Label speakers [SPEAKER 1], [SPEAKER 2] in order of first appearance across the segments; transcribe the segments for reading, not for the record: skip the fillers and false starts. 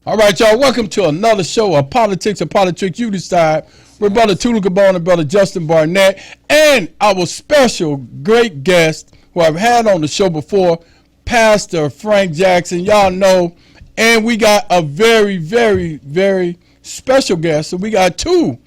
[SPEAKER 1] All right, y'all. Welcome to another show of Politics and Politricks. You decide. We're Brother Tula Gabon and Brother Justin Barnett, and our special great guest who I've had on the show before, Pastor Frank Jackson. Y'all know, and we got a very, very, very special guest. So we got two,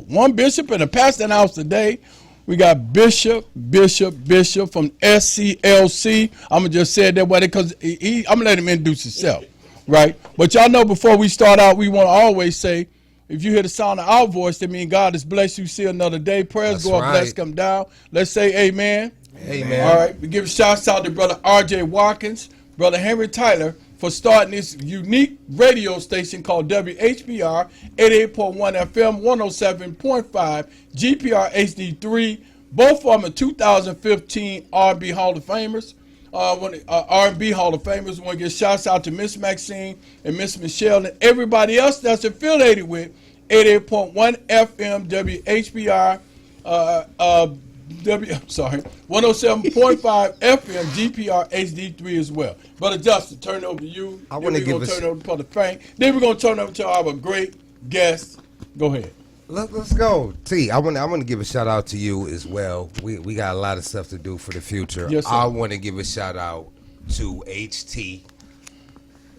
[SPEAKER 1] one bishop and a pastor in the house today. We got Bishop from SCLC. I'm going to just say it that way because I'm going to let him introduce himself, right? But y'all know before we start out, we want to always say, if you hear the sound of our voice, that means God has blessed you. See another day. Prayers go up, bless come down. Let's say amen.
[SPEAKER 2] Amen.
[SPEAKER 1] All right. We give shouts out to Brother R.J. Watkins, Brother Henry Tyler, for starting this unique radio station called WHBR 88.1 FM 107.5 GPR HD3. Both of them are 2015 R&B Hall of Famers. R&B Hall of Famers. We want to give shouts out to Miss Maxine and Miss Michelle and everybody else that's affiliated with 88.1 FM WHBR 107.5 FM GPR HD3 as well. Brother Justin, turn it over to you.
[SPEAKER 2] I want to give
[SPEAKER 1] turn it over to Brother Frank. Then we're going to turn it over to our great guest. Go ahead.
[SPEAKER 2] Let's go. T, I want to give a shout out to you as well. We got a lot of stuff to do for the future.
[SPEAKER 1] Yes, sir.
[SPEAKER 2] I want to give a shout out to HT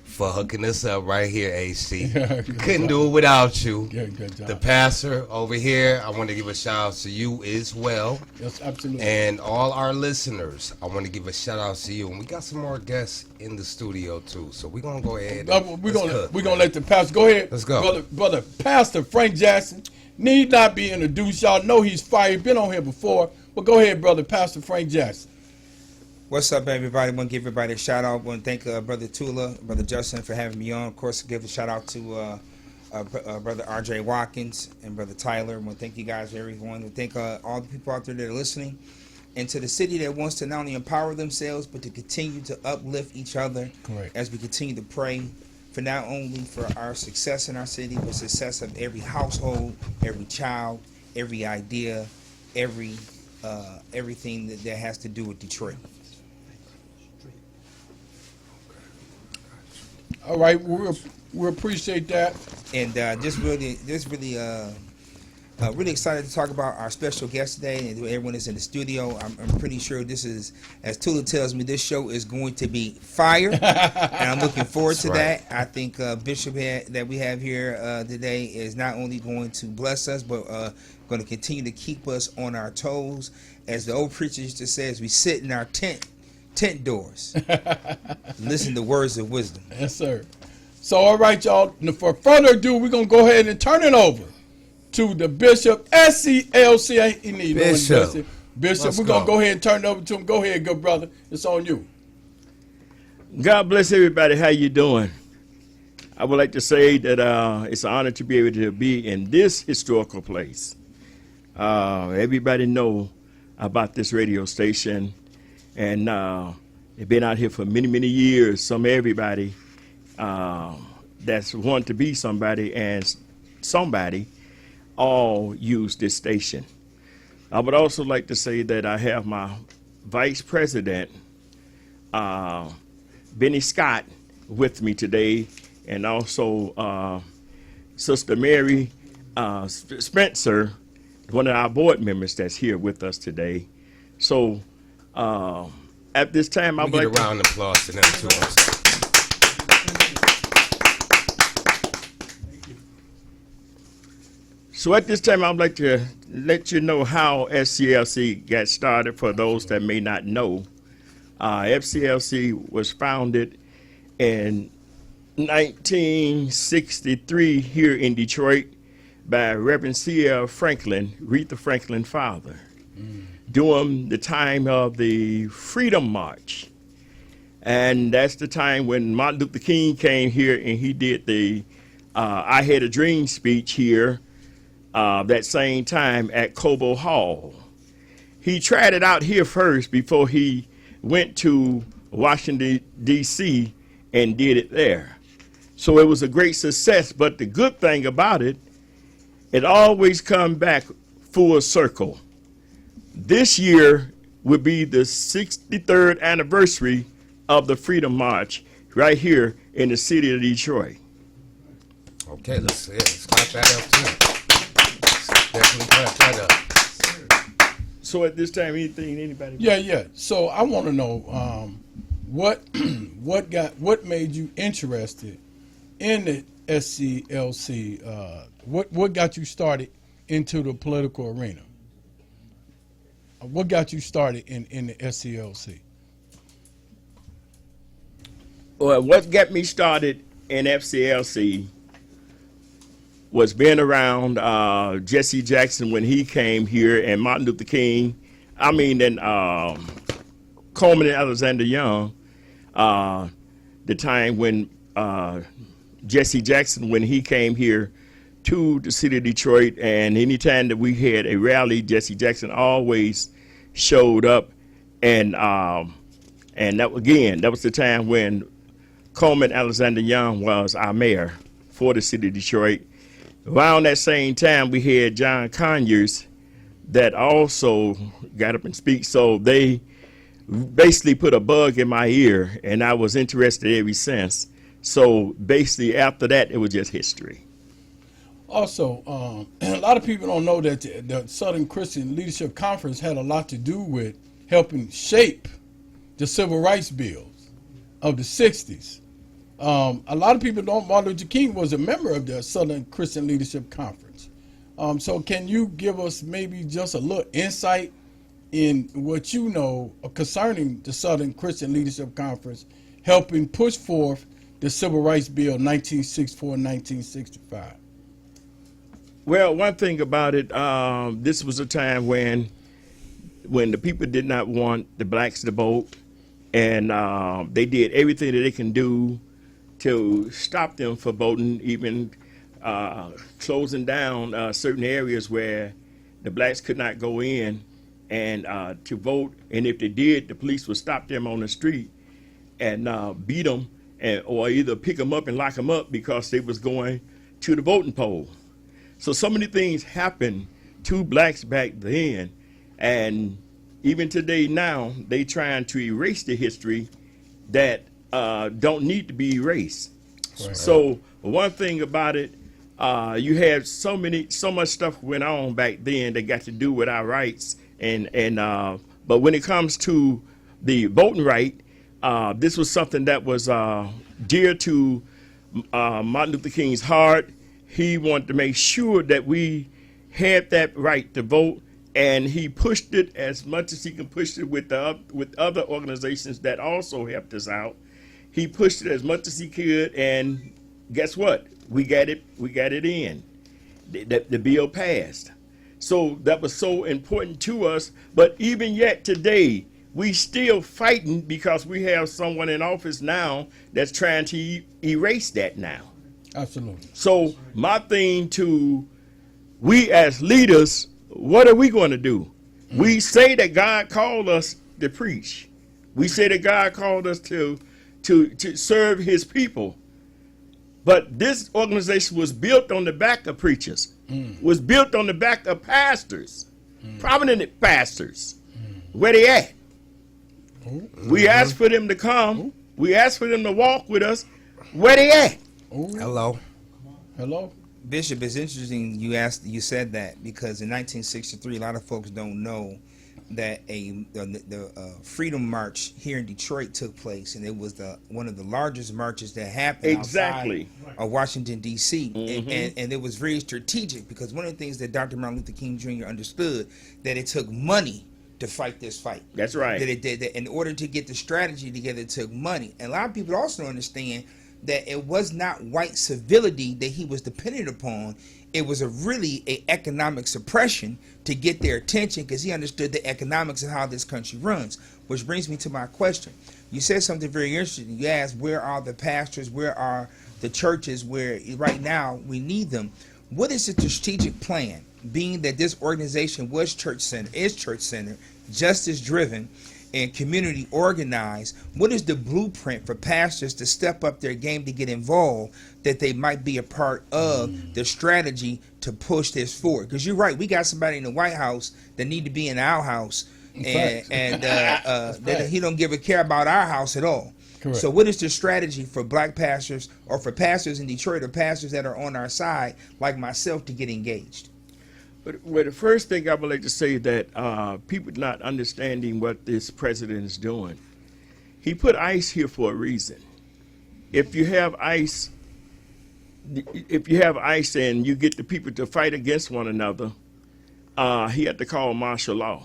[SPEAKER 2] for hooking us up right here, HT. Couldn't do it without you.
[SPEAKER 1] Yeah, good job.
[SPEAKER 2] The pastor over here, I want to give a shout out to you as well.
[SPEAKER 1] Yes, absolutely.
[SPEAKER 2] And all our listeners, I want to give a shout out to you. And we got some more guests in the studio too. So we're gonna go ahead.
[SPEAKER 1] We're gonna let the pastor go ahead.
[SPEAKER 2] Let's go.
[SPEAKER 1] Brother Pastor Frank Jackson need not be introduced. Y'all know he's fire. Been on here before. But go ahead, Brother Pastor Frank Jackson.
[SPEAKER 3] What's up, everybody? I want to give everybody a shout out. I want to thank Brother Tula, Brother Justin for having me on. Of course, give a shout out to Brother R.J. Watkins and Brother Tyler. I want to thank you guys, everyone. I thank all the people out there that are listening. And to the city that wants to not only empower themselves, but to continue to uplift each other.
[SPEAKER 1] Correct.
[SPEAKER 3] As we continue to pray for not only for our success in our city, but success of every household, every child, every idea, everything that has to do with Detroit.
[SPEAKER 1] All right, we appreciate that.
[SPEAKER 3] And really excited to talk about our special guest today, and everyone is in the studio. I'm pretty sure this is, as Tula tells me, this show is going to be fire, and I'm looking forward to that. I think Bishop that we have here today is not only going to bless us, but going to continue to keep us on our toes. As the old preacher used to say, as we sit in our tent doors, listen to words of wisdom.
[SPEAKER 1] Yes, sir. So, all right, y'all. For further ado, we're going to go ahead and turn it over to the Bishop, SCLC. He need
[SPEAKER 2] Bishop.
[SPEAKER 1] Bishop, we're going to go ahead and turn it over to him. Go ahead, good brother. It's on you.
[SPEAKER 4] God bless everybody. How you doing? I would like to say that it's an honor to be able to be in this historical place. Everybody know about this radio station. And they've been out here for many, many years. Some everybody that's wanted to be somebody and somebody all use this station. I would also like to say that I have my vice president, Benny Scott, with me today, and also Sister Mary Spencer, one of our board members that's here with us today. So at this time, I would like
[SPEAKER 2] to get a round of applause to them too.
[SPEAKER 4] So at this time, I'd like to let you know how SCLC got started. For those that may not know, FCLC was founded in 1963 here in Detroit by Reverend C.L. Franklin, Aretha Franklin father. During the time of the Freedom March. And that's the time when Martin Luther King came here and he did the I Had a Dream speech here that same time at Cobo Hall. He tried it out here first before he went to Washington, D.C. and did it there. So it was a great success, but the good thing about it, it always come back full circle. This year will be the 63rd anniversary of the Freedom March right here in the city of Detroit.
[SPEAKER 2] Okay, let's clap that up too. Let's definitely clap that up.
[SPEAKER 4] So at this time, anybody?
[SPEAKER 1] Yeah. So I want to know what what made you interested in the SCLC? What got you started into the political arena? What got you started in the SCLC?
[SPEAKER 4] Well, what got me started in FCLC was being around Jesse Jackson when he came here, and Martin Luther King. And Coleman and Alexander Young. The time when Jesse Jackson, when he came here to the city of Detroit, and anytime that we had a rally, Jesse Jackson always showed up, and that was the time when Coleman Alexander Young was our mayor for the city of Detroit. Around that same time, we had John Conyers that also got up and speak. So they basically put a bug in my ear, and I was interested ever since. So basically, after that, it was just history.
[SPEAKER 1] Also, a lot of people don't know that the Southern Christian Leadership Conference had a lot to do with helping shape the civil rights bills of the 60s. A lot of people don't. Martin Luther King was a member of the Southern Christian Leadership Conference. So can you give us maybe just a little insight in what you know concerning the Southern Christian Leadership Conference helping push forth the Civil Rights Bill 1964 and 1965?
[SPEAKER 4] Well, one thing about it, this was a time when the people did not want the blacks to vote, and they did everything that they can do to stop them from voting, even closing down certain areas where the blacks could not go in and to vote. And if they did, the police would stop them on the street and beat them, or either pick them up and lock them up because they was going to the voting poll. So many things happened to blacks back then, and even today now, they trying to erase the history that don't need to be erased. Right. So one thing about it, you had so much stuff went on back then that got to do with our rights, but when it comes to the voting right, this was something that was dear to Martin Luther King's heart. He wanted to make sure that we had that right to vote, and he pushed it as much as he can push it with other organizations that also helped us out. He pushed it as much as he could, and guess what? We got it in. The bill passed. So that was so important to us. But even yet today, we still fighting because we have someone in office now that's trying to erase that now.
[SPEAKER 1] Absolutely.
[SPEAKER 4] So my thing to we as leaders, what are we going to do? We say that God called us to preach. We say that God called us to serve his people. But this organization was built on the back of preachers, was built on the back of pastors, prominent pastors. Where they at? We asked for them to come. We asked for them to walk with us. Where they at?
[SPEAKER 2] Hello.
[SPEAKER 3] Bishop, it's interesting you said that, because in 1963, a lot of folks don't know that the Freedom March here in Detroit took place, and it was one of the largest marches that happened outside of Washington, D.C. And it was very strategic, because one of the things that Dr. Martin Luther King Jr. understood, that it took money to fight this fight.
[SPEAKER 4] That's right.
[SPEAKER 3] That in order to get the strategy together, it took money. And a lot of people also don't understand that it was not white civility that he was dependent upon. It was really a economic suppression to get their attention, because he understood the economics of how this country runs. Which brings me to my question. You said something very interesting. You asked, where are the pastors? Where are the churches where right now we need them? What is the strategic plan, being that this organization is church-centered, justice-driven, and community organized? What is the blueprint for pastors to step up their game to get involved, that they might be a part of the strategy to push this forward? Because you're right, we got somebody in the White House that need to be in our house, and that he don't give a care about our house at all.
[SPEAKER 1] Correct.
[SPEAKER 3] So what is the strategy for black pastors or for pastors in Detroit or pastors that are on our side, like myself, to get engaged?
[SPEAKER 4] Well, the first thing I would like to say is that people not understanding what this president is doing. He put ICE here for a reason. If you have ICE and you get the people to fight against one another, he had to call martial law.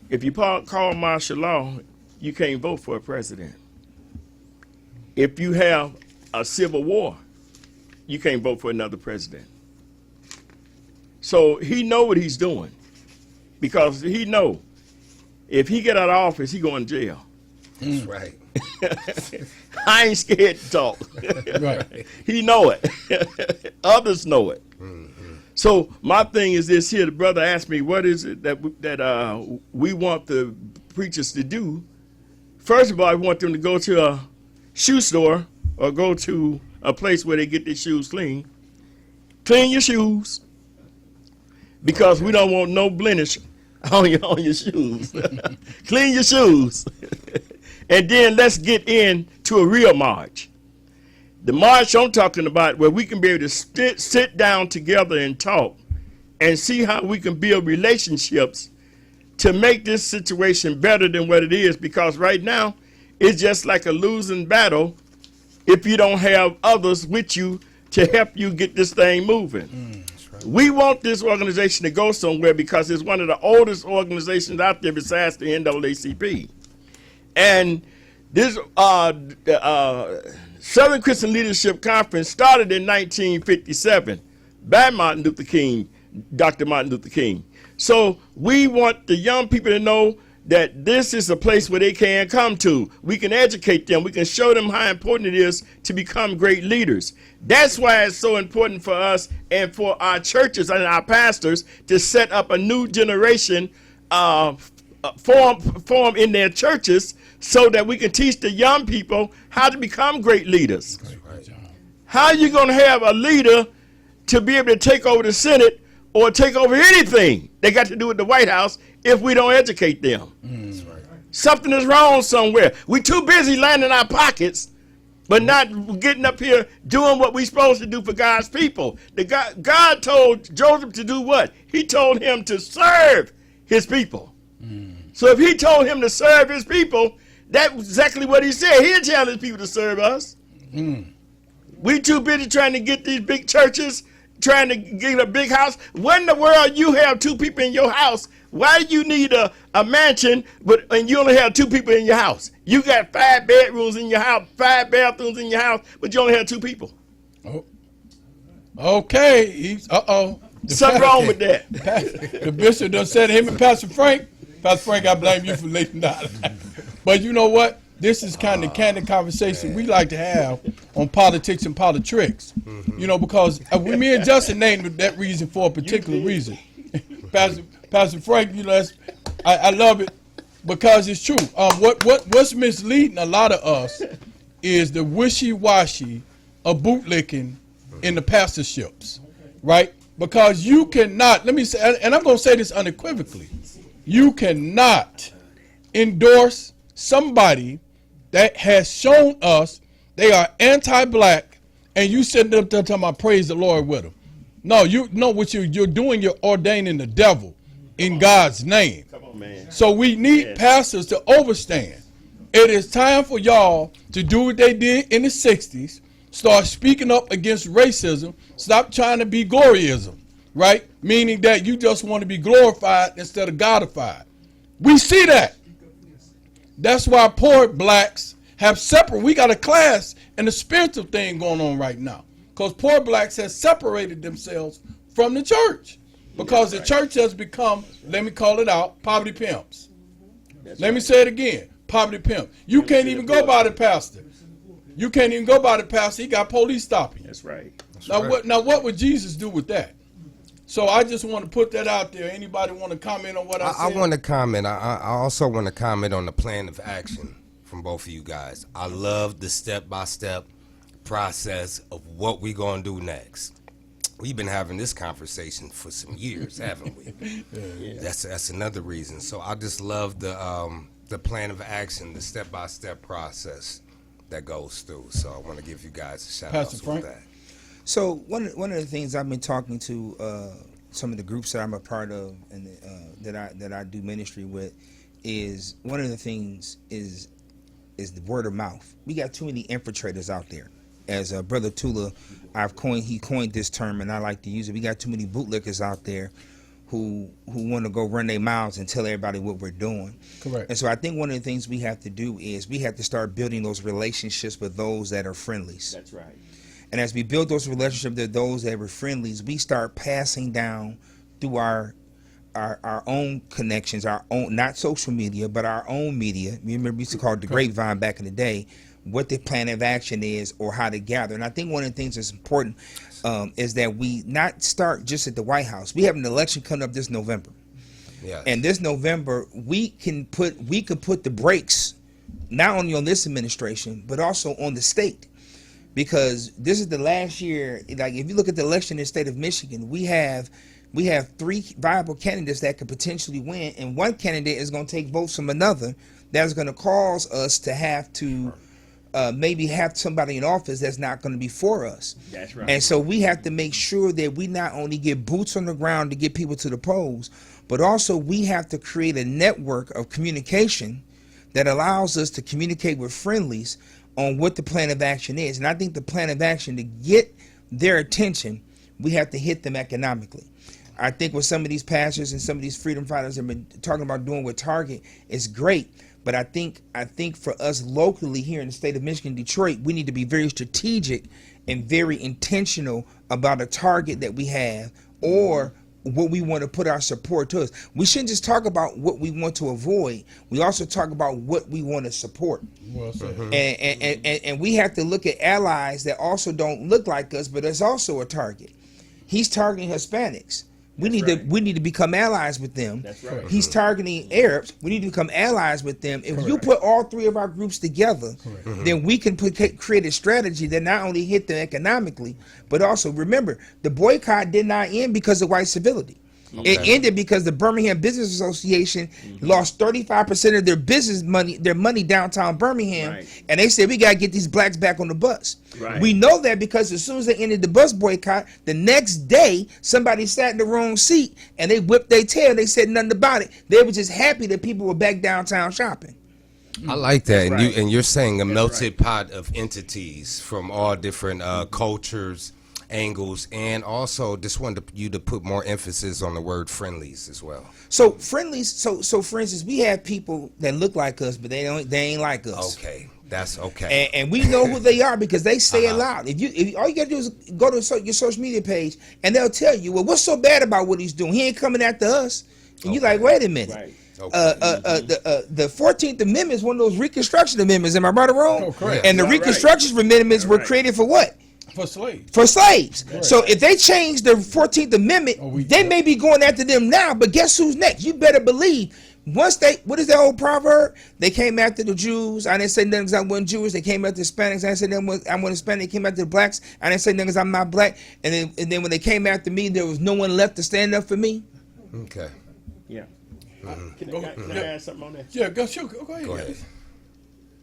[SPEAKER 4] If you call martial law, you can't vote for a president. If you have a civil war, you can't vote for another president. So he know what he's doing, because he know if he get out of office, he going to jail.
[SPEAKER 2] That's right.
[SPEAKER 4] I ain't scared to talk.
[SPEAKER 1] Right.
[SPEAKER 4] He know it. Others know it. So my thing is this here. The brother asked me, what is it that we want the preachers to do? First of all, I want them to go to a shoe store or go to a place where they get their shoes clean. Clean your shoes, because we don't want no blemish on your shoes. Clean your shoes. And then let's get into a real march. The march I'm talking about, where we can be able to sit down together and talk and see how we can build relationships to make this situation better than what it is, because right now it's just like a losing battle if you don't have others with you to help you get this thing moving. Right. We want this organization to go somewhere because it's one of the oldest organizations out there besides the NAACP. And this Southern Christian Leadership Conference started in 1957 by Martin Luther King, Dr. Martin Luther King. So we want the young people to know that this is a place where they can come to. We can educate them. We can show them how important it is to become great leaders. That's why it's so important for us and for our churches and our pastors to set up a new generation form in their churches, so that we can teach the young people how to become great leaders. Right. How are you going to have a leader to be able to take over the Senate or take over anything they got to do with the White House if we don't educate them? That's right. Something is wrong somewhere. We're too busy lining our pockets, but not getting up here doing what we're supposed to do for God's people. God told Joseph to do what? He told him to serve his people. So if he told him to serve his people, that's exactly what he said. He didn't tell his people to serve us. We too busy trying to get these big churches, trying to get a big house. When in the world you have two people in your house? Why do you need a mansion, and you only have two people in your house? You got 5 bedrooms in your house, 5 bathrooms in your house, but you only have 2 people.
[SPEAKER 1] Oh. Okay.
[SPEAKER 4] Something wrong with that.
[SPEAKER 1] The bishop done said to him and Pastor Frank, I blame you for leaving out. But you know what? This is kind of candid conversation we like to have on politics and politricks. You know, because me and Justin named that reason for a particular reason. Pastor Frank, you know, I love it because it's true. What's misleading a lot of us is the wishy-washy of bootlicking in the pastorships, right? Because you cannot, let me say, and I'm going to say this unequivocally, you cannot endorse somebody that has shown us they are anti-black, and you sitting up there talking about praise the Lord with them. No, you know what you're doing. You're ordaining the devil in God's name.
[SPEAKER 4] Come on, man.
[SPEAKER 1] So we need pastors to overstand. It is time for y'all to do what they did in the 60s. Start speaking up against racism. Stop trying to be gloryism, right? Meaning that you just want to be glorified instead of godified. We see that. That's why poor blacks have separate. We got a class and a spiritual thing going on right now, because poor blacks have separated themselves from the church, because the church has become, let me call it out, poverty pimps. Let me say it again, poverty pimp. You can't even go by the pastor. You can't even go by the pastor. He got police stopping you.
[SPEAKER 4] That's right.
[SPEAKER 1] Now what would Jesus do with that? So I just want to put that out there. Anybody want to comment on what I said?
[SPEAKER 2] I want to comment. I also want to comment on the plan of action from both of you guys. I love the step-by-step process of what we're going to do next. We've been having this conversation for some years, haven't we? Yeah. That's another reason. So I just love the the plan of action, the step-by-step process that goes through. So I want to give you guys a shout out
[SPEAKER 1] Pastor
[SPEAKER 2] with
[SPEAKER 1] Frank?
[SPEAKER 2] that.
[SPEAKER 3] So one of the things I've been talking to some of the groups that I'm a part of and that I do ministry with is one of the things is the word of mouth. We got too many infiltrators out there. As Brother Tula, he coined this term, and I like to use it. We got too many bootlickers out there who want to go run their mouths and tell everybody what we're doing.
[SPEAKER 1] Correct.
[SPEAKER 3] And so I think one of the things we have to do is we have to start building those relationships with those that are friendlies.
[SPEAKER 4] That's right.
[SPEAKER 3] And as we build those relationships with those that were friendlies, we start passing down through our own connections, our own, not social media, but our own media. You remember we used to call it the grapevine back in the day, what the plan of action is or how to gather. And I think one of the things that's important is that we not start just at the White House. We have an election coming up this November.
[SPEAKER 2] Yeah.
[SPEAKER 3] And this November, we could put the brakes not only on this administration, but also on the state. Because this is the last year, like if you look at the election in the state of Michigan, we have 3 viable candidates that could potentially win, and one candidate is going to take votes from another. That's going to cause us to have to maybe have somebody in office that's not going to be for us.
[SPEAKER 4] That's right.
[SPEAKER 3] And so we have to make sure that we not only get boots on the ground to get people to the polls, but also we have to create a network of communication that allows us to communicate with friendlies on what the plan of action is. And I think the plan of action, to get their attention, we have to hit them economically. I think what some of these pastors and some of these freedom fighters have been talking about doing with Target is great. But I think for us locally here in the state of Michigan, Detroit, we need to be very strategic and very intentional about a target that we have or what we want to put our support to us. We shouldn't just talk about what we want to avoid. We also talk about what we want to support.
[SPEAKER 1] Well said.
[SPEAKER 3] And we have to look at allies that also don't look like us, but it's also a target. He's targeting Hispanics. We need to become allies with them.
[SPEAKER 4] That's right.
[SPEAKER 3] He's targeting Arabs. We need to become allies with them. If you put all 3 of our groups together, then we can create a strategy that not only hit them economically, but also remember the boycott did not end because of white civility. Okay. It ended because the Birmingham Business Association lost 35% of their business money, their money downtown Birmingham, and they said we gotta get these blacks back on the bus.
[SPEAKER 4] Right.
[SPEAKER 3] We know that because as soon as they ended the bus boycott, the next day somebody sat in the wrong seat and they whipped their tail. They said nothing about it. They were just happy that people were back downtown shopping.
[SPEAKER 2] I like that,
[SPEAKER 4] That's right.
[SPEAKER 2] and you're saying a melted pot of entities from all different cultures, angles, and also just wanted you to put more emphasis on the word friendlies as well.
[SPEAKER 3] So friendlies. So for instance, we have people that look like us, but they ain't like us.
[SPEAKER 2] Okay, that's okay.
[SPEAKER 3] And we know who they are because they say it loud. If all you gotta do is go to your social media page, and they'll tell you, well, what's so bad about what he's doing? He ain't coming after us. And you're like, wait a minute.
[SPEAKER 4] Right.
[SPEAKER 3] The 14th Amendment is one of those Reconstruction Amendments. Am I right or wrong?
[SPEAKER 1] Oh, correct.
[SPEAKER 3] And the
[SPEAKER 4] Right.
[SPEAKER 3] Reconstruction Amendments were created for what?
[SPEAKER 1] For slaves.
[SPEAKER 3] For slaves. So if they change the 14th Amendment, they may be going after them now, but guess who's next? You better believe once what is that old proverb? They came after the Jews. I didn't say nothing because I wasn't Jewish. They came after the Hispanics. I didn't say nothing I wasn't Hispanic. They came after the blacks. I didn't say nothing because I'm not black. And then when they came after me, there was no one left to stand up for me.
[SPEAKER 2] Okay.
[SPEAKER 4] Yeah. Can I add something on that?
[SPEAKER 1] Yeah, go ahead.
[SPEAKER 2] Go ahead.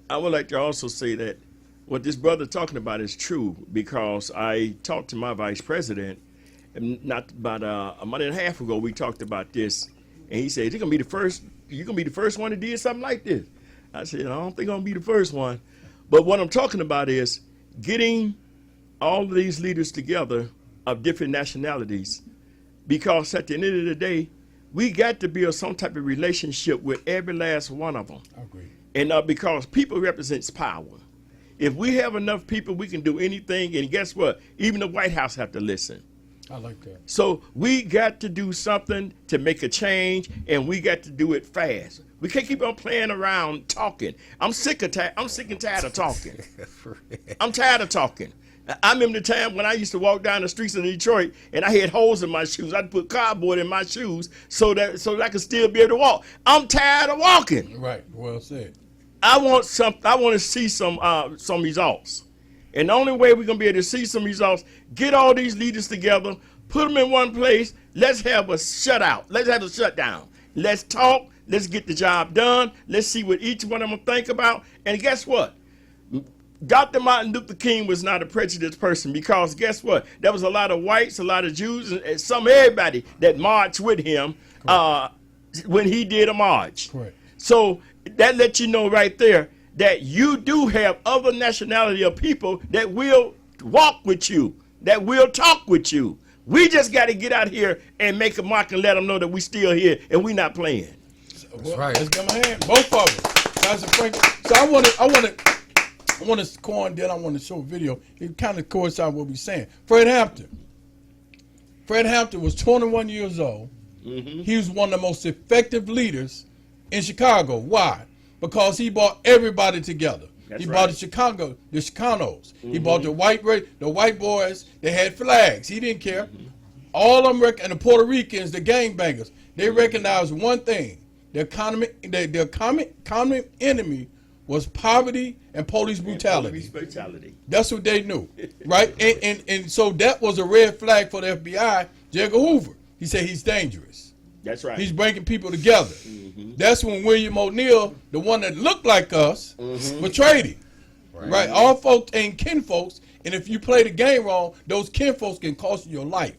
[SPEAKER 4] I would like to also say that what this brother talking about is true, because I talked to my vice president, and not about a month and a half ago. We talked about this, and he said, "You're gonna be the first one to do something like this." I said, "I don't think I'm gonna be the first one," but what I'm talking about is getting all of these leaders together of different nationalities, because at the end of the day, we got to build some type of relationship with every last one of them.
[SPEAKER 1] I agree.
[SPEAKER 4] And because people represents power. If we have enough people, we can do anything. And guess what? Even the White House have to listen.
[SPEAKER 1] I like that.
[SPEAKER 4] So we got to do something to make a change, and we got to do it fast. We can't keep on playing around talking. I'm sick and tired of talking. I'm tired of talking. I remember the time when I used to walk down the streets of Detroit and I had holes in my shoes. I'd put cardboard in my shoes so that I could still be able to walk. I'm tired of walking.
[SPEAKER 1] Right. Well said.
[SPEAKER 4] I want to see some results. And the only way we're going to be able to see some results, get all these leaders together, put them in one place. Let's have a shutout. Let's have a shutdown. Let's talk. Let's get the job done. Let's see what each one of them think about. And guess what? Dr. Martin Luther King was not a prejudiced person, because guess what? There was a lot of whites, a lot of Jews, and some everybody that marched with him when he did a march.
[SPEAKER 1] Correct.
[SPEAKER 4] So that lets you know right there that you do have other nationality of people that will walk with you, that will talk with you. We just got to get out here and make a mark and let them know that we still here and we not playing.
[SPEAKER 1] That's
[SPEAKER 2] right.
[SPEAKER 1] Let's give them a hand. Both of them. Pastor Frank. So I want to coin, then I want to show a video. It kind of coincides with what we're saying. Fred Hampton. Fred Hampton was 21 years old.
[SPEAKER 4] Mm-hmm.
[SPEAKER 1] He was one of the most effective leaders in Chicago. Why? Because he brought everybody together.
[SPEAKER 4] That's
[SPEAKER 1] He
[SPEAKER 4] right.
[SPEAKER 1] brought the Chicanos.
[SPEAKER 4] Mm-hmm.
[SPEAKER 1] He brought the white boys. They had flags. He didn't care. Mm-hmm. All of them, and the Puerto Ricans, the gangbangers, they recognized one thing: their common enemy was poverty and police brutality. That's what they knew, right? And so that was a red flag for the FBI. J. Edgar Hoover, he said he's dangerous.
[SPEAKER 4] That's right.
[SPEAKER 1] He's bringing people together. Mm-hmm. That's when William O'Neill, the one that looked like us, betrayed him. Right? All folks ain't kinfolks, and if you play the game wrong, those kinfolks can cost you your life.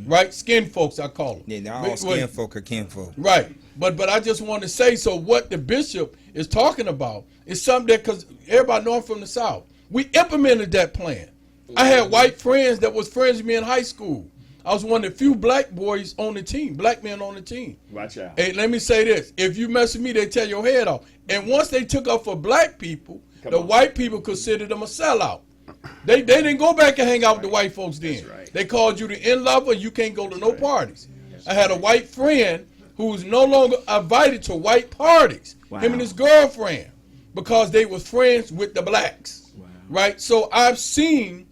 [SPEAKER 1] Right? Skin folks, I call them.
[SPEAKER 3] Yeah, not all skin folk are kinfolk.
[SPEAKER 1] Right. But I just want to say, so what the bishop is talking about is something that, because everybody know I'm from the South, we implemented that plan. I had white friends that was friends with me in high school. I was one of the few black boys on the team, black men on the team.
[SPEAKER 4] Watch out.
[SPEAKER 1] Hey, let me say this. If you mess with me, they tear your head off. And once they took up for black people, white people considered them a sellout. They didn't go back and hang out with the white folks then.
[SPEAKER 4] That's right.
[SPEAKER 1] They called you the in-lover. You can't go to no parties. I had a white friend who was no longer invited to white parties.
[SPEAKER 4] Wow.
[SPEAKER 1] Him and his girlfriend, because they was friends with the blacks.
[SPEAKER 4] Wow.
[SPEAKER 1] Right? So I've seen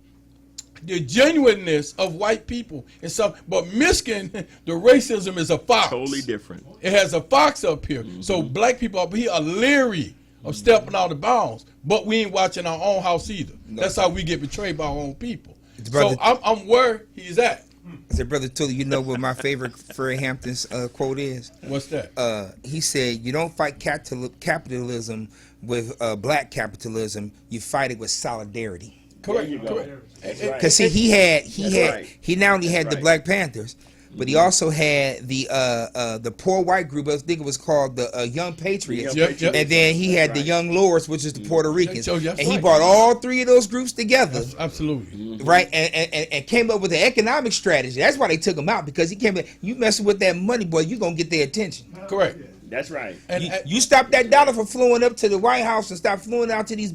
[SPEAKER 1] the genuineness of white people and some, but Michigan, the racism is a fox.
[SPEAKER 4] Totally different.
[SPEAKER 1] It has a fox up here. So black people up here are leery of stepping out of bounds, but we ain't watching our own house either. That's how we get betrayed by our own people.
[SPEAKER 3] Brother,
[SPEAKER 1] so I'm where he's at.
[SPEAKER 3] I said, Brother Tully, you know what my favorite Fred Hampton's quote is?
[SPEAKER 1] What's that?
[SPEAKER 3] He said, you don't fight capitalism with black capitalism. You fight it with solidarity.
[SPEAKER 1] Correct.
[SPEAKER 4] There you go.
[SPEAKER 1] Correct.
[SPEAKER 3] Because see, he not only had the
[SPEAKER 4] right.
[SPEAKER 3] Black Panthers, but he also had the poor white group. I think it was called the Young Patriots.
[SPEAKER 1] Yep.
[SPEAKER 3] And then he had the
[SPEAKER 4] right.
[SPEAKER 3] Young Lords, which is the Puerto Ricans.
[SPEAKER 1] So that's
[SPEAKER 3] and he
[SPEAKER 1] right.
[SPEAKER 3] brought all three of those groups together.
[SPEAKER 1] Absolutely.
[SPEAKER 3] Right, and came up with an economic strategy. That's why they took him out, because he came in. You messing with that money, boy, you gonna get their attention.
[SPEAKER 1] Correct.
[SPEAKER 4] That's right.
[SPEAKER 1] And
[SPEAKER 3] You stop that dollar from flowing up to the White House and stop flowing out to these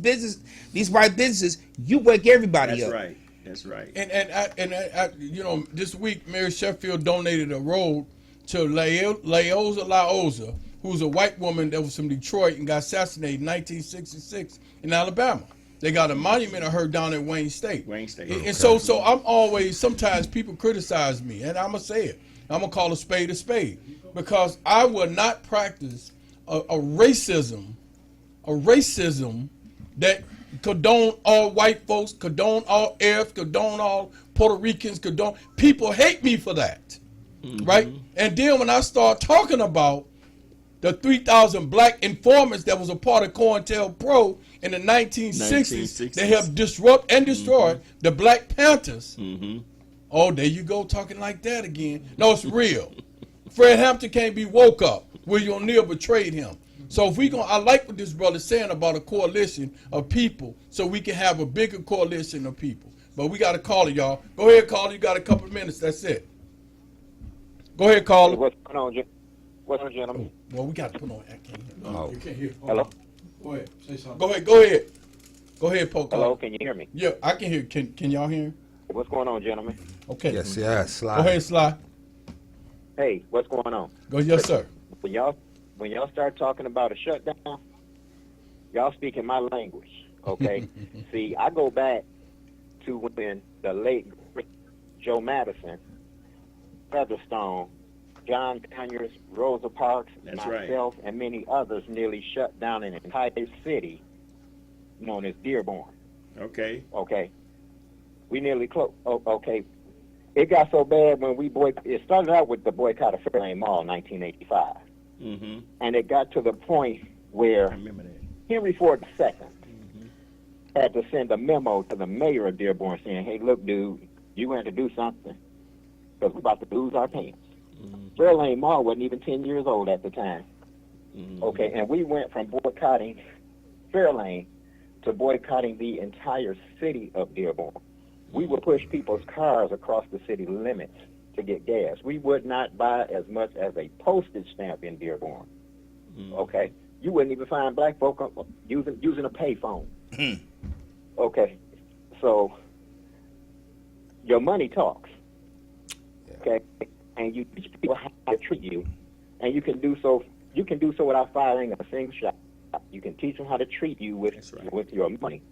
[SPEAKER 3] white businesses. You wake everybody
[SPEAKER 4] That's
[SPEAKER 3] up.
[SPEAKER 4] right. That's right.
[SPEAKER 1] I, you know, this week Mary Sheffield donated a road to Laoza, who's a white woman that was from Detroit and got assassinated in 1966 in Alabama. They got a monument of her down in Wayne State. And so I'm always, sometimes people criticize me, and I'm going to say it. I'm going to call a spade, because I will not practice a racism that condone all white folks, condone all Arabs, condone all Puerto Ricans, people hate me for that, right? And then when I start talking about the 3,000 black informants that was a part of COINTELPRO in the 1960s, they helped disrupt and destroy the Black Panthers. Oh, there you go, talking like that again. No, it's real. Fred Hampton can't be woke up. William O'Neill betrayed him. So if I like what this brother's saying about a coalition of people, so we can have a bigger coalition of people. But we got to call it, y'all. Go ahead, caller. You got a couple of minutes. That's it. Go ahead, caller.
[SPEAKER 5] What's going on, gentlemen?
[SPEAKER 1] Well, we got to put on. I can't hear. You can't hear.
[SPEAKER 5] Hello?
[SPEAKER 1] Go ahead. Say something. Go ahead. Go ahead, Poke.
[SPEAKER 5] Hello, can you hear me?
[SPEAKER 1] Yeah, I can hear. Can y'all hear?
[SPEAKER 5] What's going on, gentlemen?
[SPEAKER 1] Okay.
[SPEAKER 2] Yes, Sly.
[SPEAKER 1] Go ahead, Sly.
[SPEAKER 5] Hey, what's going on?
[SPEAKER 1] Go, yes, sir.
[SPEAKER 5] When y'all start talking about a shutdown, y'all speaking my language, okay? See, I go back to when the late Joe Madison, Featherstone, John Conyers, Rosa Parks,
[SPEAKER 4] That's
[SPEAKER 5] myself, and many others nearly shut down an entire city known as Dearborn.
[SPEAKER 4] Okay.
[SPEAKER 5] Okay. We nearly closed. Oh, okay. It got so bad when it started out with the boycott of Fairlane Mall in 1985.
[SPEAKER 4] Mm-hmm.
[SPEAKER 5] And it got to the point where
[SPEAKER 4] I remember that.
[SPEAKER 5] Henry Ford II had to send a memo to the mayor of Dearborn saying, hey, look, dude, you have to do something because we're about to lose our pants. Fairlane Mall wasn't even 10 years old at the time. Okay, and we went from boycotting Fairlane to boycotting the entire city of Dearborn. We would push people's cars across the city limits to get gas. We would not buy as much as a postage stamp in Dearborn. Okay, you wouldn't even find black folk using a payphone. Okay, so your money talks. Okay, and you teach people how to treat you, and you can do so. You can do so without firing a single shot. You can teach them how to treat you with your money.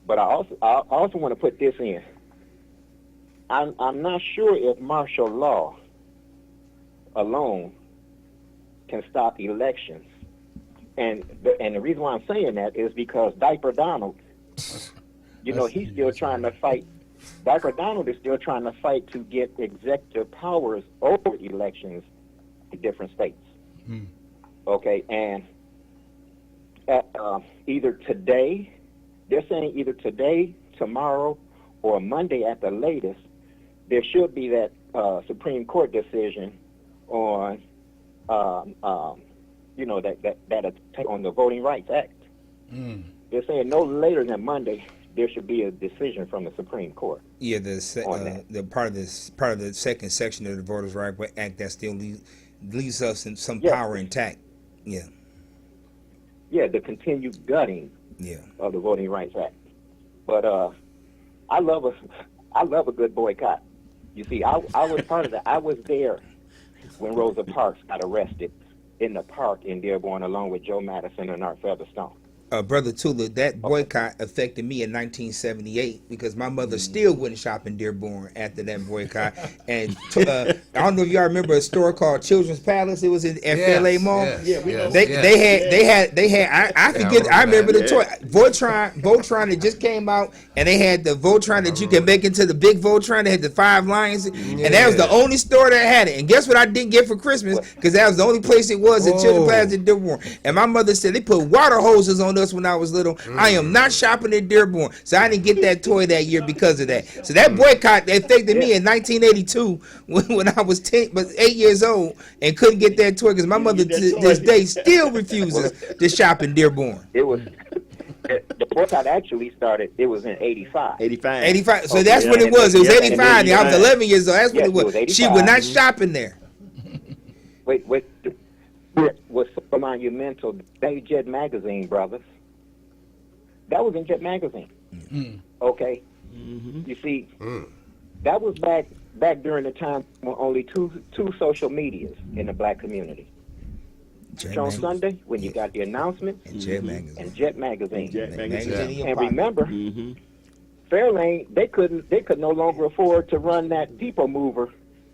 [SPEAKER 5] But I also want to put this in. I'm not sure if martial law alone can stop elections, and the reason why I'm saying that is because Diaper Donald, he's still trying to fight. Diaper Donald is still trying to fight to get executive powers over elections in different states. Okay, and either today, they're saying either today, tomorrow, or Monday at the latest, there should be that Supreme Court decision on, that attack on the Voting Rights Act. They're saying no later than Monday there should be a decision from the Supreme Court.
[SPEAKER 3] Yeah, the part of the second section of the Voters' Rights Act that still leaves us in some power intact. Yeah.
[SPEAKER 5] Yeah, the continued gutting
[SPEAKER 3] Yeah.
[SPEAKER 5] of the Voting Rights Act. But I love a good boycott. You see, I was part of that. I was there when Rosa Parks got arrested in the park in Dearborn along with Joe Madison and Art Featherstone.
[SPEAKER 3] Brother Tula, that boycott affected me in 1978 because my mother still wouldn't shop in Dearborn after that boycott. And I don't know if y'all remember a store called Children's Palace. It was at FLA Mall.
[SPEAKER 4] Yeah, we know.
[SPEAKER 3] They had. I forget. I remember the toy Voltron that just came out, and they had the Voltron that you can make into the big Voltron. They had the 5 lions, and that was the only store that had it. And guess what I didn't get for Christmas? Because that was the only place it was in Children's Palace in Dearborn. And my mother said they put water hoses on us when I was little. I am not shopping in Dearborn, so I didn't get that toy that year because of that. So that boycott affected me in 1982 when I was 8 years old and couldn't get that toy because my mother to this day still refuses to shop in Dearborn.
[SPEAKER 5] It was the boycott actually started. It was in '85.
[SPEAKER 3] 85. So that's when it was. It was 85. I was 11 years old. That's when it was. She would not shop in there.
[SPEAKER 5] Wait. Was so monumental. They Jet Magazine, brothers. That was in Jet Magazine. Okay. You see, that was back during the time when only two social medias in the black community. On Sunday when you got the announcement
[SPEAKER 3] And Jet Magazine.
[SPEAKER 5] and Jet Magazine.
[SPEAKER 4] Jet Magazine.
[SPEAKER 5] And remember, Fairlane they could no longer afford to run that depot mover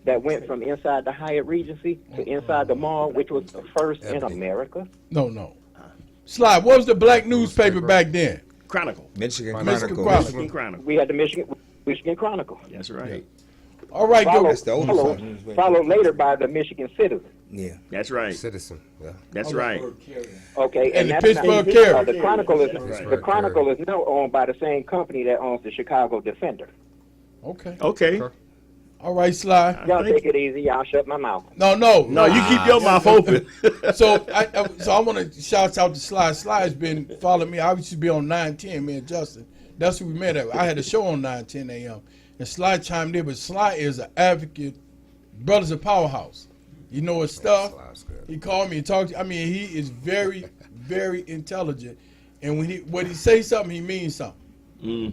[SPEAKER 5] that went from inside the Hyatt Regency to inside the mall, which was the first in America.
[SPEAKER 1] No. Slide, what was the black newspaper back then?
[SPEAKER 4] Chronicle.
[SPEAKER 3] Michigan
[SPEAKER 1] Michigan
[SPEAKER 3] Chronicle.
[SPEAKER 1] Chronicle.
[SPEAKER 4] Michigan Chronicle.
[SPEAKER 5] We had the Michigan Chronicle,
[SPEAKER 4] That's right.
[SPEAKER 1] All right, go.
[SPEAKER 3] That's the oldest one.
[SPEAKER 5] followed later by the Michigan Citizen.
[SPEAKER 3] Yeah.
[SPEAKER 4] That's right.
[SPEAKER 2] Citizen. Yeah.
[SPEAKER 4] That's right.
[SPEAKER 5] Okay,
[SPEAKER 1] And the
[SPEAKER 5] that's
[SPEAKER 1] Pittsburgh
[SPEAKER 5] not,
[SPEAKER 1] Carrier.
[SPEAKER 5] the Chronicle is
[SPEAKER 2] Right.
[SPEAKER 5] the Chronicle is now owned by the same company that owns the Chicago Defender.
[SPEAKER 1] Okay.
[SPEAKER 4] Okay.
[SPEAKER 1] All right, Sly.
[SPEAKER 5] Y'all take it easy. Y'all shut my mouth.
[SPEAKER 1] No,
[SPEAKER 4] No, you keep your mouth open.
[SPEAKER 1] So I want to shout out to Sly. Sly has been following me. I used to be on 910, me and Justin. That's who we met at. I had a show on 910 a.m. And Sly chimed in, but Sly is an advocate. Brothers of Powerhouse. You know his stuff.
[SPEAKER 2] Sly's good.
[SPEAKER 1] He called me and talked to me. I mean, he is very, very intelligent. And when he says something, he means something.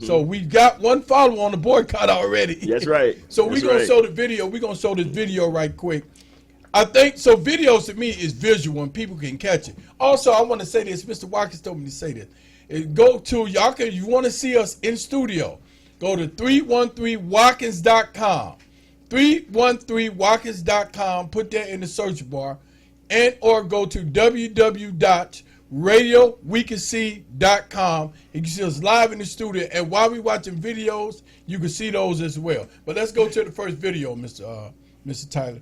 [SPEAKER 1] So we got one follower on the boycott already.
[SPEAKER 4] That's right.
[SPEAKER 1] So we're going to show the video. We're going to show this video right quick. I think, so videos to me is visual and people can catch it. Also, I want to say this. Mr. Watkins told me to say this. Go to, you want to see us in studio, go to 313watkins.com. 313watkins.com. Put that in the search bar. And or go to www.radiowecansee.com. You can see us live in the studio. And while we're watching videos, you can see those as well. But let's go to the first video, Mr. Tyler.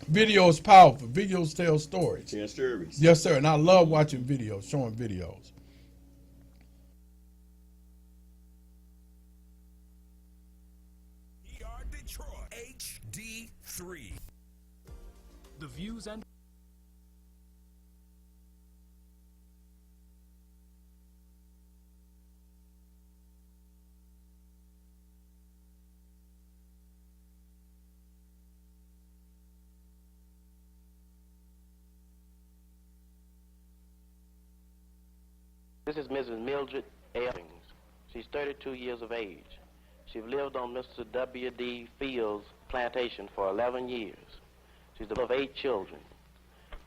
[SPEAKER 1] Video is powerful. Videos tell stories.
[SPEAKER 4] Yeah, stories.
[SPEAKER 1] Yes, sir. And I love watching videos, showing videos.
[SPEAKER 6] Detroit HD3.
[SPEAKER 7] The views and
[SPEAKER 8] This is Mrs. Mildred Ellings. She's 32 years of age. She's lived on Mr. W.D. Fields' plantation for 11 years. She's the mother of 8 children.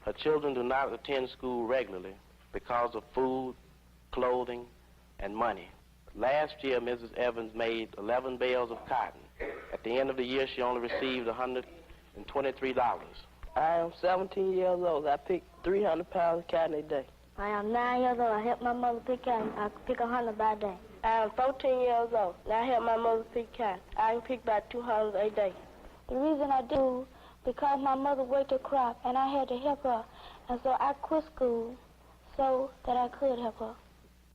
[SPEAKER 8] Her children do not attend school regularly because of food, clothing, and money. Last year, Mrs. Evans made 11 bales of cotton. At the end of the year, she only received $123.
[SPEAKER 9] I am 17 years old. I pick 300 pounds of cotton a day.
[SPEAKER 10] I am 9 years old. I help my mother pick cotton. I pick 100 by day.
[SPEAKER 9] I am 14 years old, and I help my mother pick cotton. I can pick about 200 a day.
[SPEAKER 10] The reason I do, because my mother worked a crop, and I had to help her, and so I quit school so that I could help her.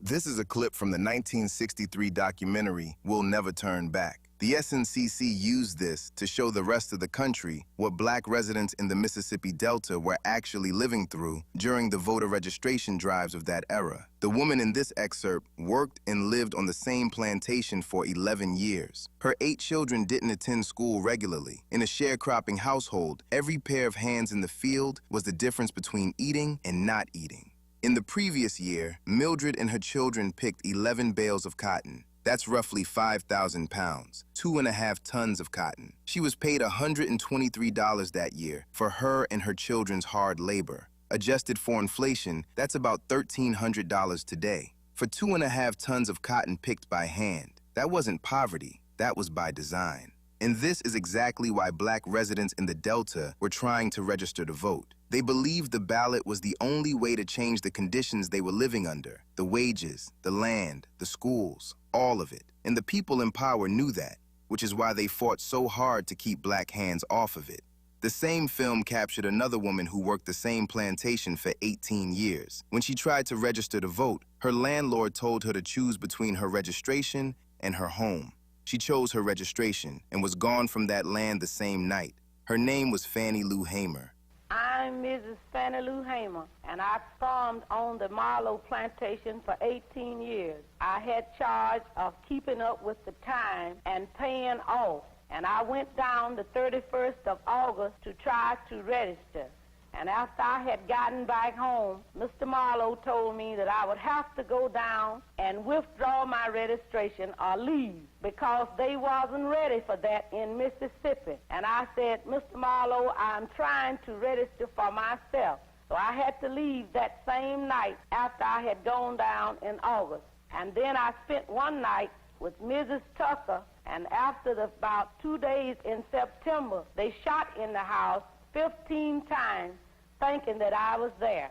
[SPEAKER 11] This is a clip from the 1963 documentary, We'll Never Turn Back. The SNCC used this to show the rest of the country what black residents in the Mississippi Delta were actually living through during the voter registration drives of that era. The woman in this excerpt worked and lived on the same plantation for 11 years. Her 8 children didn't attend school regularly. In a sharecropping household, every pair of hands in the field was the difference between eating and not eating. In the previous year, Mildred and her children picked 11 bales of cotton. That's roughly 5,000 pounds, 2.5 tons of cotton. She was paid $123 that year for her and her children's hard labor. Adjusted for inflation, that's about $1,300 today. For 2.5 tons of cotton picked by hand, that wasn't poverty, that was by design. And this is exactly why black residents in the Delta were trying to register to vote. They believed the ballot was the only way to change the conditions they were living under. The wages, the land, the schools, all of it. And the people in power knew that, which is why they fought so hard to keep black hands off of it. The same film captured another woman who worked the same plantation for 18 years. When she tried to register to vote, her landlord told her to choose between her registration and her home. She chose her registration and was gone from that land the same night. Her name was Fannie Lou Hamer.
[SPEAKER 9] I'm Mrs. Fannie Lou Hamer, and I farmed on the Marlowe plantation for 18 years. I had charge of keeping up with the time and paying off, and I went down the 31st of August to try to register. And after I had gotten back home, Mr. Marlowe told me that I would have to go down and withdraw my registration or leave because they wasn't ready for that in Mississippi. And I said, Mr. Marlowe, I'm trying to register for myself. So I had to leave that same night after I had gone down in August. And then I spent one night with Mrs. Tucker, and after about 2 days in September, they shot in the house 15 times, thinking that I was there.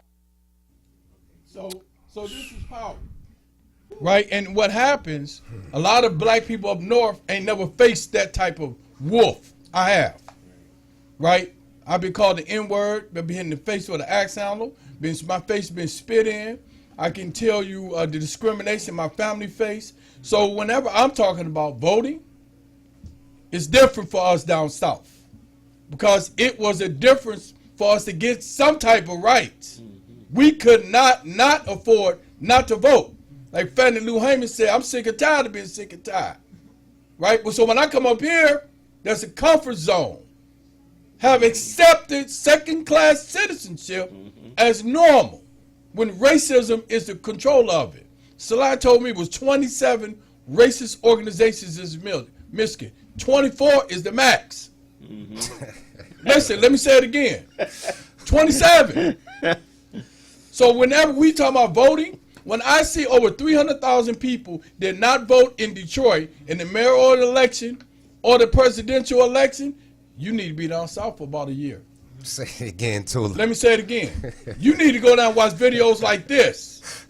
[SPEAKER 1] So this is power. Right? And what happens, a lot of black people up north ain't never faced that type of wolf. I have. Right? I've been called the N-word, been hit in the face with an axe handle, my face been spit in. I can tell you the discrimination my family faced. So whenever I'm talking about voting, it's different for us down south. Because it was a difference for us to get some type of rights. We could not afford not to vote. Like Fannie Lou Hamer said, I'm sick and tired of being sick and tired. Right? So when I come up here, there's a comfort zone. Have accepted second-class citizenship as normal when racism is the control of it. Salah told me it was 27 racist organizations in Michigan. 24 is the max. Listen, let me say it again. 27. So whenever we talk about voting, when I see over 300,000 people did not vote in Detroit in the mayoral election or the presidential election, you need to be down south for about a year.
[SPEAKER 2] Say it again, Tula.
[SPEAKER 1] Let me say it again. You need to go down and watch videos like this.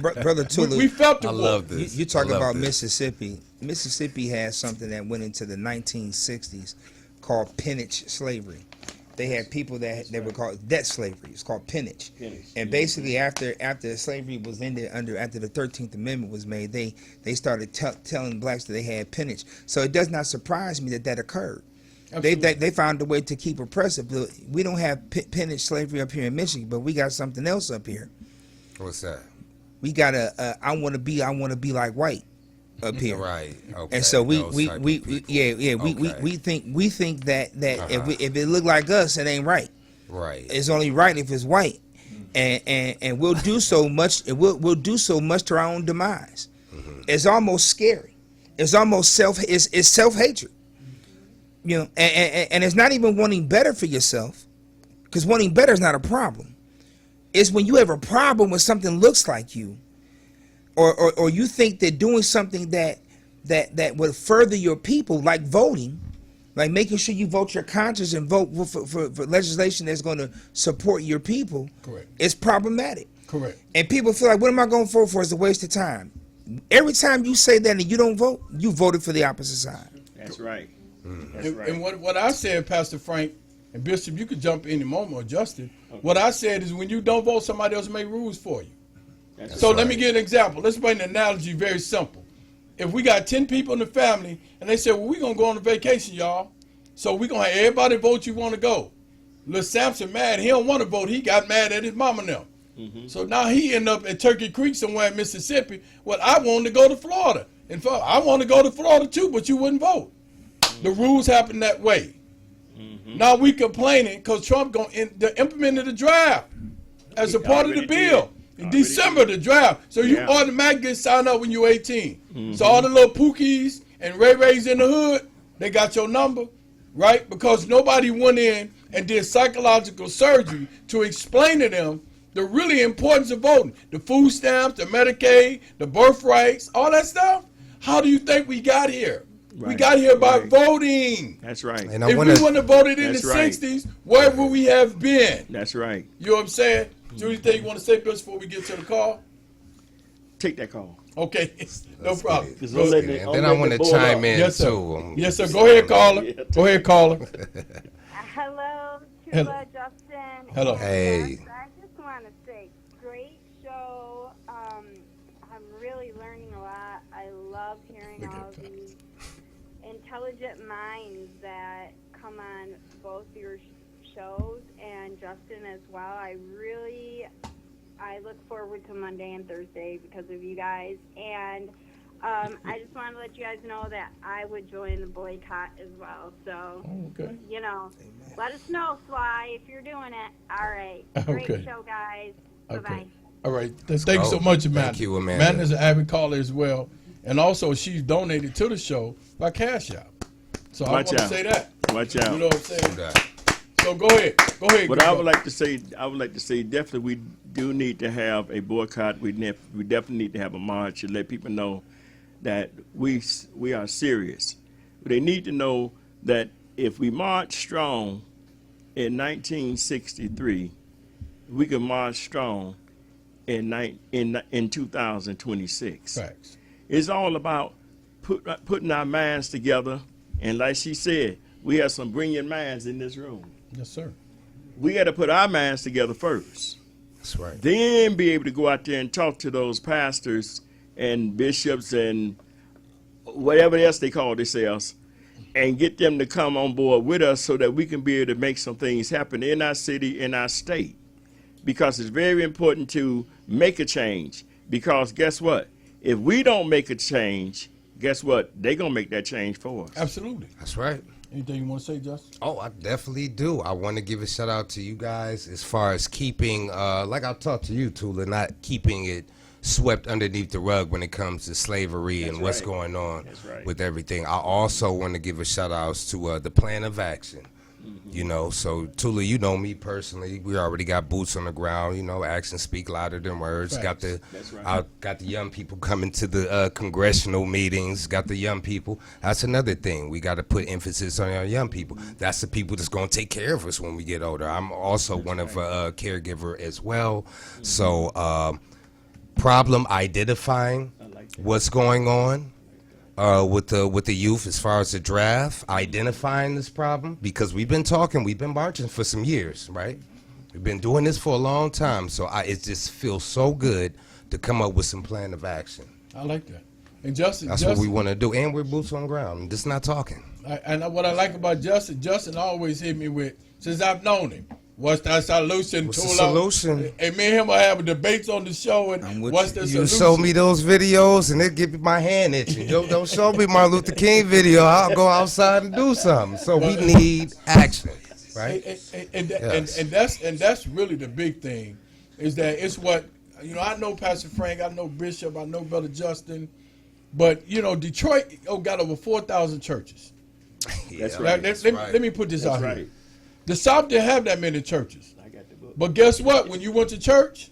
[SPEAKER 3] Brother Tula,
[SPEAKER 1] we felt the
[SPEAKER 2] I
[SPEAKER 1] vote.
[SPEAKER 2] love this.
[SPEAKER 3] You talk about
[SPEAKER 2] this.
[SPEAKER 3] Mississippi. Mississippi has something that went into the 1960s called peonage slavery. they had people that they were called debt slavery. It's called peonage. And basically, after slavery was ended, after the 13th Amendment was made, they started telling blacks that they had peonage. So it does not surprise me that occurred. They found a way to keep oppressive. We don't have peonage slavery up here in Michigan, but we got something else up here.
[SPEAKER 2] What's that?
[SPEAKER 3] We got I want to be like white up here.
[SPEAKER 2] Right. Okay.
[SPEAKER 3] And so we think that if it look like us, it ain't right.
[SPEAKER 2] Right.
[SPEAKER 3] It's only right if it's white, and we'll do so much. We'll do so much to our own demise. It's almost scary. It's almost it's self hatred. You know, and it's not even wanting better for yourself, because wanting better is not a problem. It's when you have a problem when something looks like you, or you think that doing something that would further your people, like voting, like making sure you vote your conscience and vote for legislation that's going to support your people.
[SPEAKER 1] Correct.
[SPEAKER 3] It's problematic.
[SPEAKER 1] Correct.
[SPEAKER 3] And people feel like, what am I going to vote for? It's a waste of time. Every time you say that and you don't vote, you voted for the opposite side.
[SPEAKER 4] That's right.
[SPEAKER 1] And what I said, Pastor Frank and Bishop, you could jump in any moment, or Justin. Okay. What I said is, when you don't vote, somebody else make rules for you. So let me give an example. Let's make an analogy very simple. If we got 10 people in the family and they say, well, we're going to go on a vacation, y'all. So we're going to have everybody vote you want to go. Little Samson mad. He don't want to vote. He got mad at his mama now. So now he ended up at Turkey Creek somewhere in Mississippi. Well, I wanted to go to Florida. In fact, I want to go to Florida too, but you wouldn't vote. The rules happen that way. Now we complaining because Trump implemented the draft as a part of the bill. In December, the draft. So you automatically sign up when you're 18. So all the little Pookies and Ray Rays in the hood, they got your number, right? Because nobody went in and did psychological surgery to explain to them the really importance of voting. The food stamps, the Medicaid, the birthrights, all that stuff. How do you think we got here? Right. We got here by voting.
[SPEAKER 4] That's right.
[SPEAKER 2] And
[SPEAKER 1] if we wouldn't have voted in the 60s, where would we have been?
[SPEAKER 4] That's right.
[SPEAKER 1] You know what I'm saying? So anything you want to say, Bill, before we get to the call?
[SPEAKER 4] Take that call.
[SPEAKER 1] Okay, no problem.
[SPEAKER 2] And then I want to chime in,
[SPEAKER 1] yes,
[SPEAKER 2] too.
[SPEAKER 1] Yes, sir. Go ahead, caller. Go ahead, caller.
[SPEAKER 12] Hello, Tuba, Justin.
[SPEAKER 2] Hello. Hey.
[SPEAKER 12] I just want to say, great show. I'm really learning a lot. I love hearing all these intelligent minds that come on both your shows, and Justin as well. I look forward to Monday and Thursday because of you guys. And I just want to let you guys know that I would join the boycott as well. So, you know, let us know, Sly, if you're doing it. All right. Great show, guys. Bye-bye.
[SPEAKER 1] All right. Thank you so much, Amanda.
[SPEAKER 2] Thank you, Amanda.
[SPEAKER 1] Amanda's an avid caller as well. And also, she's donated to the show by Cash App. So I want to say that.
[SPEAKER 4] Watch out.
[SPEAKER 1] You know what I'm saying? So go ahead.
[SPEAKER 4] But I would like to say, definitely we do need to have a boycott. We definitely need to have a march to let people know that we are serious. They need to know that if we march strong in 1963, we can march strong in 2026.
[SPEAKER 1] Facts.
[SPEAKER 4] It's all about putting our minds together, and like she said, we have some brilliant minds in this room.
[SPEAKER 1] Yes, sir.
[SPEAKER 4] We got to put our minds together first.
[SPEAKER 2] That's right.
[SPEAKER 4] Then be able to go out there and talk to those pastors and bishops and whatever else they call themselves, and get them to come on board with us so that we can be able to make some things happen in our city, in our state. Because it's very important to make a change. Because guess what? If we don't make a change, guess what? They're going to make that change for us.
[SPEAKER 1] Absolutely.
[SPEAKER 2] That's right.
[SPEAKER 1] Anything you want to say, Justin?
[SPEAKER 2] Oh, I definitely do. I want to give a shout out to you guys as far as keeping, like I talked to you, Tula, not keeping it swept underneath the rug when it comes to slavery and what's going on with everything. I also want to give a shout out to the plan of action. You know, so Tula, you know me personally. We already got boots on the ground. You know, actions speak louder than words. Got the young people coming to the congressional meetings. Got the young people. That's another thing. We got to put emphasis on our young people. That's the people that's going to take care of us when we get older. I'm also one of a caregiver as well. So, problem identifying what's going on. with the youth as far as the draft, identifying this problem, because we've been marching for some years, right? We've been doing this for a long time, so it just feels so good to come up with some plan of action.
[SPEAKER 1] I like that. And Justin,
[SPEAKER 2] That's what we want to do, and we're boots on ground, just not talking.
[SPEAKER 1] And what I like about Justin always hit me with, since I've known him, what's that solution?
[SPEAKER 2] What's the solution?
[SPEAKER 1] And me and him will have debates on the show, and what's the solution?
[SPEAKER 2] You show me those videos, and it give me my hand itching. Don't show me Martin Luther King video. I'll go outside and do something. So we need action, right?
[SPEAKER 1] And that's really the big thing, is that it's what, I know Pastor Frank, I know Bishop, I know Brother Justin, but, Detroit got over 4,000 churches.
[SPEAKER 4] That's right.
[SPEAKER 1] Let me put this out
[SPEAKER 4] right.
[SPEAKER 1] here. The South didn't have that many churches. I got the book. But guess what? When you went to church,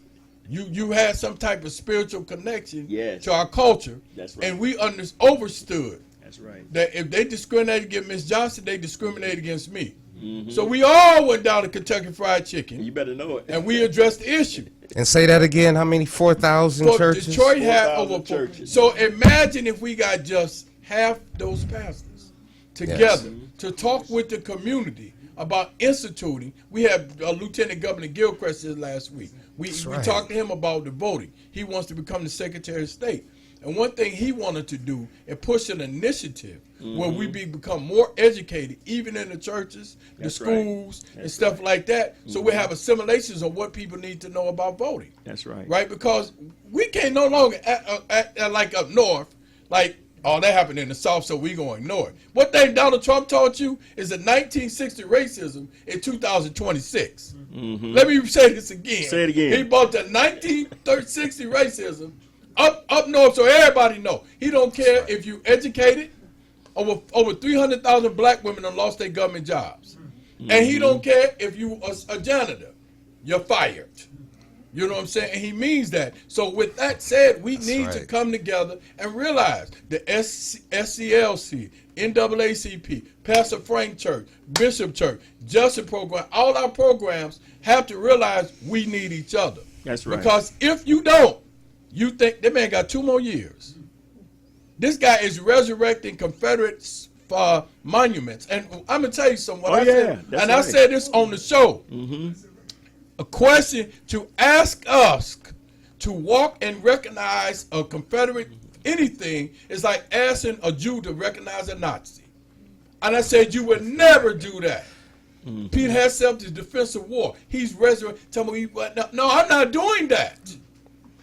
[SPEAKER 1] you had some type of spiritual connection to our culture.
[SPEAKER 4] That's right.
[SPEAKER 1] And we overstood.
[SPEAKER 4] That's right.
[SPEAKER 1] That if they discriminated against Miss Johnson, they discriminated against me. Mm-hmm. So we all went down to Kentucky Fried Chicken.
[SPEAKER 4] You better know it.
[SPEAKER 1] And we addressed the issue.
[SPEAKER 2] And say that again. How many? 4,000 churches?
[SPEAKER 1] Detroit had
[SPEAKER 4] 4,000
[SPEAKER 1] over
[SPEAKER 4] churches.
[SPEAKER 1] So imagine if we got just half those pastors together to talk with the community about instituting. We had Lieutenant Governor Gilchrist this last week. We talked to him about the voting. He wants to become the Secretary of State. And one thing he wanted to do is push an initiative where we become more educated, even in the churches, the schools, and stuff like that. So we have assimilations of what people need to know about voting.
[SPEAKER 4] That's right.
[SPEAKER 1] Right? Because we can't no longer act like up north, like, oh, that happened in the South, so we going north. What thing Donald Trump taught you is that 1960 racism in 2026. Mm-hmm. Let me say this again.
[SPEAKER 4] Say it again.
[SPEAKER 1] He brought the 1960 racism up north, so everybody know. He don't care if you educated. Over 300,000 black women have lost their government jobs. Mm-hmm. And he don't care if you a janitor. You're fired. You know what I'm saying? And he means that. So with that said, we need to come together and realize the SCLC, NAACP, Pastor Frank Church, Bishop Church, Justice Program, all our programs have to realize we need each other.
[SPEAKER 4] That's right.
[SPEAKER 1] Because if you don't, you think that man got 2 more years. This guy is resurrecting Confederate monuments. And I'm going to tell you something. I said this on the show. Mm-hmm. A question to ask us to walk and recognize a Confederate anything is like asking a Jew to recognize a Nazi. And I said you would never do that. Mm-hmm. Pete Hegseth is Defense of War. He's resurrecting. Tell me, no, I'm not doing that.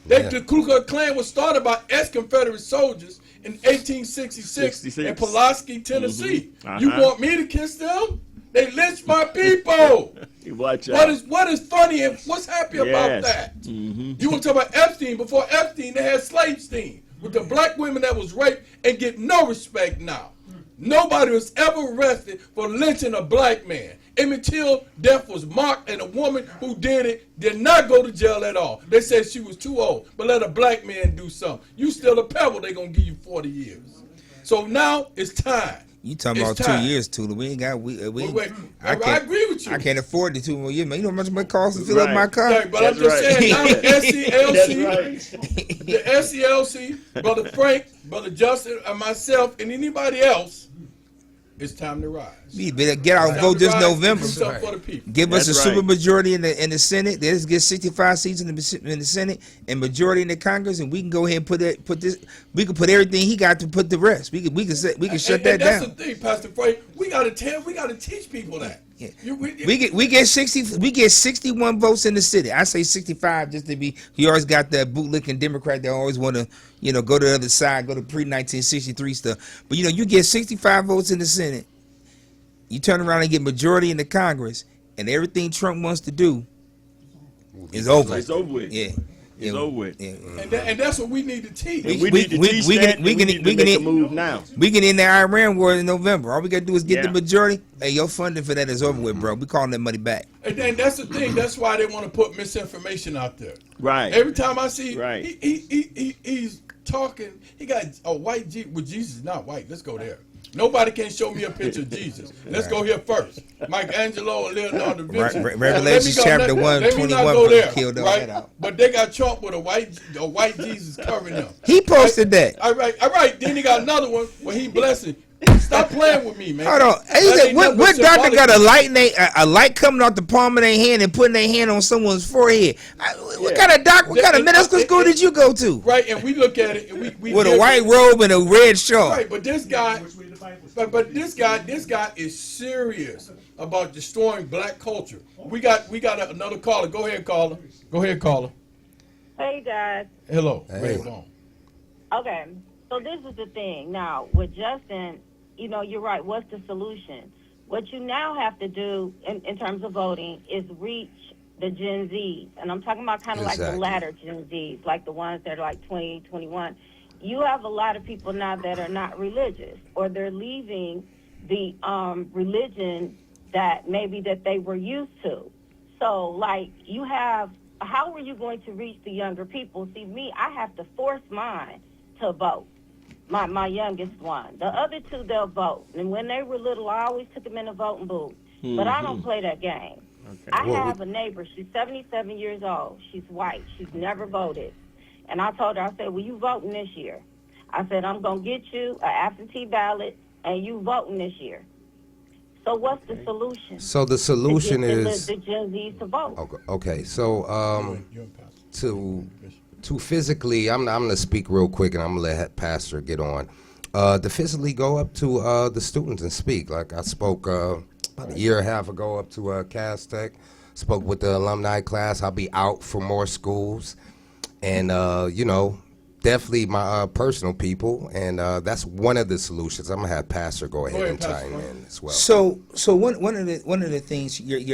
[SPEAKER 1] The Ku Klux Klan was started by ex-Confederate soldiers in 1866 in Pulaski, Tennessee. Mm-hmm. You want me to kiss them? They lynched my people.
[SPEAKER 4] Watch out.
[SPEAKER 1] What is funny and what's happy about that?
[SPEAKER 4] Mm-hmm.
[SPEAKER 1] You want to talk about Epstein? Before Epstein, they had slave steam with the black women that was raped and get no respect now. Nobody was ever arrested for lynching a black man. Emmett Till death was mocked, and a woman who did it did not go to jail at all. They said she was too old, but let a black man do something. You still a pebble, they're going to give you 40 years. So now it's time.
[SPEAKER 3] You talking about 2 years, Tula? We ain't got
[SPEAKER 1] I agree with you.
[SPEAKER 3] I can't afford the 2 more years, man. You know how much it costs to fill up my car?
[SPEAKER 1] Right, but I'm just saying now the SCLC, Brother Frank, Brother Justin, and myself, and anybody else, it's time to rise.
[SPEAKER 3] We better get out and vote this November. Give us a super majority in the Senate. Let's get 65 seats in the Senate and majority in the Congress, and we can go ahead and put this. We can put everything he got to put the rest. We can shut that down.
[SPEAKER 1] That's the thing, Pastor Frank. We got to teach people that.
[SPEAKER 3] Yeah. We get 61 votes in the city. I say 65 just to be. You always got that bootlicking Democrat that always want to go to the other side, go to pre-1963 stuff. But you get 65 votes in the Senate. You turn around and get majority in the Congress, and everything Trump wants to do is over.
[SPEAKER 4] It's over with.
[SPEAKER 3] Yeah.
[SPEAKER 4] It's over with.
[SPEAKER 3] Yeah.
[SPEAKER 1] And that's what we need to teach.
[SPEAKER 4] We need to teach that. We need to make a move now.
[SPEAKER 3] We can end the Iran war in November. All we got to do is get the majority. Hey, your funding for that is over with, bro. We calling that money back.
[SPEAKER 1] And then that's the thing. That's why they want to put misinformation out there.
[SPEAKER 4] Right.
[SPEAKER 1] Every time I see he's talking, he got a white Jesus. Well, Jesus is not white. Let's go there. Nobody can show me a picture of Jesus. Let's go here first. Michelangelo and Leonardo da Vinci.
[SPEAKER 3] Revelation chapter 1:21 killed all that out.
[SPEAKER 1] But they got Trump with a white Jesus covering them.
[SPEAKER 3] He posted that.
[SPEAKER 1] All right. Then he got another one where he blessing. Stop playing with me, man.
[SPEAKER 3] Hold on. What doctor got a light coming off the palm of their hand and putting their hand on someone's forehead? What kind of medical school did you go to?
[SPEAKER 1] Right, and we look at it and we
[SPEAKER 3] with a white robe and a red shawl.
[SPEAKER 1] Right, but this guy, this guy is serious about destroying black culture. We got another caller. Go ahead, caller.
[SPEAKER 9] Hey, Dad.
[SPEAKER 1] Hello.
[SPEAKER 2] Hey.
[SPEAKER 9] Okay, so this is the thing. Now, with Justin, you're right. What's the solution? What you now have to do in terms of voting is reach the Gen Zs. And I'm talking about kind of like the latter Gen Zs, like the ones that are like 20, 21. You have a lot of people now that are not religious, or they're leaving the religion that maybe that they were used to. So, like, how are you going to reach the younger people? See, me, I have to force mine to vote. My youngest one. The other two, they'll vote. And when they were little, I always took them in the voting booth. But I don't play that game. Okay. I have a neighbor. She's 77 years old. She's white. She's never voted. And I told her, I said, well, you voting this year. I said, I'm going to get you an absentee ballot, and you voting this year. So what's the solution?
[SPEAKER 2] So the solution is
[SPEAKER 9] the Gen Zs to vote.
[SPEAKER 2] Okay. So to physically, I'm going to speak real quick, and I'm going to let Pastor get on. To physically go up to the students and speak. Like I spoke about a year and a half ago up to Castech, spoke with the alumni class. I'll be out for more schools, and definitely my personal people, and that's one of the solutions. I'm gonna have Pastor go ahead and chime in as well.
[SPEAKER 3] So one of the things you're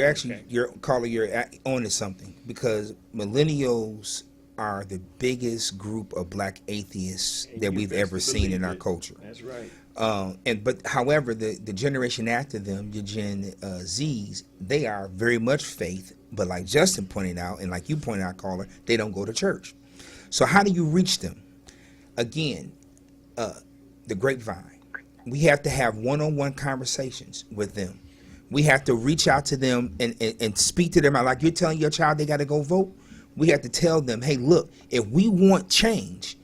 [SPEAKER 3] on to something, because millennials are the biggest group of black atheists that we've ever seen in our culture.
[SPEAKER 4] That's right.
[SPEAKER 3] However, the generation after them, the Gen Zs, they are very much faith, but like Justin pointed out, and like you pointed out, caller, they don't go to church. So how do you reach them? Again, the grapevine. We have to have one-on-one conversations with them. We have to reach out to them and speak to them. Like you're telling your child they got to go vote. We have to tell them, hey, look, if we want change,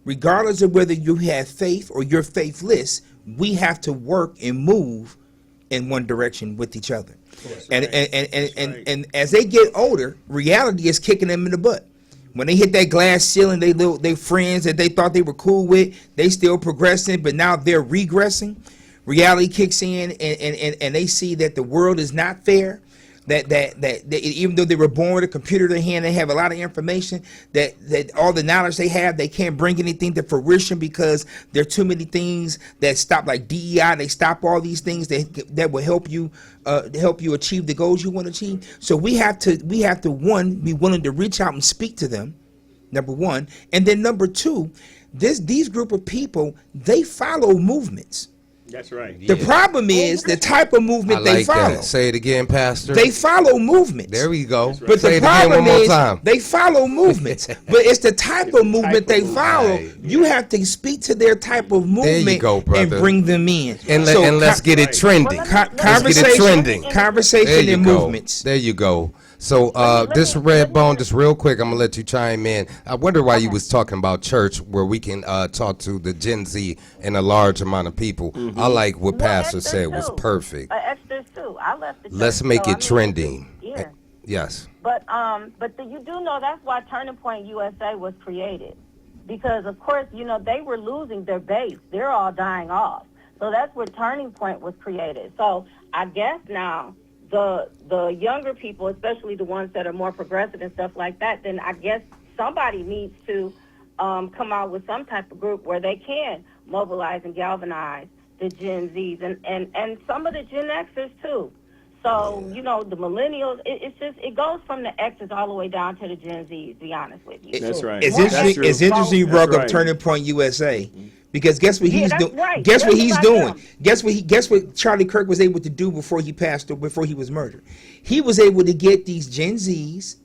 [SPEAKER 3] regardless of whether you have faith or you're faithless, we have to work and move in one direction with each other. And as they get older, reality is kicking them in the butt. When they hit that glass ceiling, they friends that they thought they were cool with, they still progressing, but now they're regressing. Reality kicks in, and they see that the world is not fair. That even though they were born with a computer in their hand, they have a lot of information, that all the knowledge they have, they can't bring anything to fruition because there are too many things that stop, like DEI. They stop all these things that will help you achieve the goals you want to achieve. So we have to one, be willing to reach out and speak to them, number one, and then number two, these group of people, they follow movements.
[SPEAKER 4] That's right.
[SPEAKER 3] The problem is the type of movement they follow.
[SPEAKER 2] That. Say it again, Pastor.
[SPEAKER 3] They follow movements.
[SPEAKER 2] There we go.
[SPEAKER 3] Right. But
[SPEAKER 2] say
[SPEAKER 3] the problem is they follow movements. But it's the type of movement they follow. Right. You have to speak to their type of movement and bring them in.
[SPEAKER 2] And, let's get it trending.
[SPEAKER 3] Conversation and movements.
[SPEAKER 2] There you go. So this Redbone, just real quick, I'm gonna let you chime in. I wonder why you was talking about church, where we can talk to the Gen Z and a large amount of people. I like what Pastor said was perfect.
[SPEAKER 9] Extras too. I left the church,
[SPEAKER 2] let's make it trending.
[SPEAKER 9] Yeah.
[SPEAKER 2] Yes.
[SPEAKER 9] But you do know that's why Turning Point USA was created, because of course they were losing their base. They're all dying off. So that's where Turning Point was created. So I guess now, the younger people, especially the ones that are more progressive and stuff like that, then I guess somebody needs to come out with some type of group where they can mobilize and galvanize the Gen Zs and some of the Gen Xers too. So, the millennials, it goes from the Xers all the way down to the Gen Zs, to be honest with you.
[SPEAKER 4] That's right.
[SPEAKER 3] It's interesting you brought up Turning Point USA. Because guess what he's doing?
[SPEAKER 9] Right.
[SPEAKER 3] Guess what he's doing? Guess what Charlie Kirk was able to do before he passed or before he was murdered? He was able to get these Gen Zs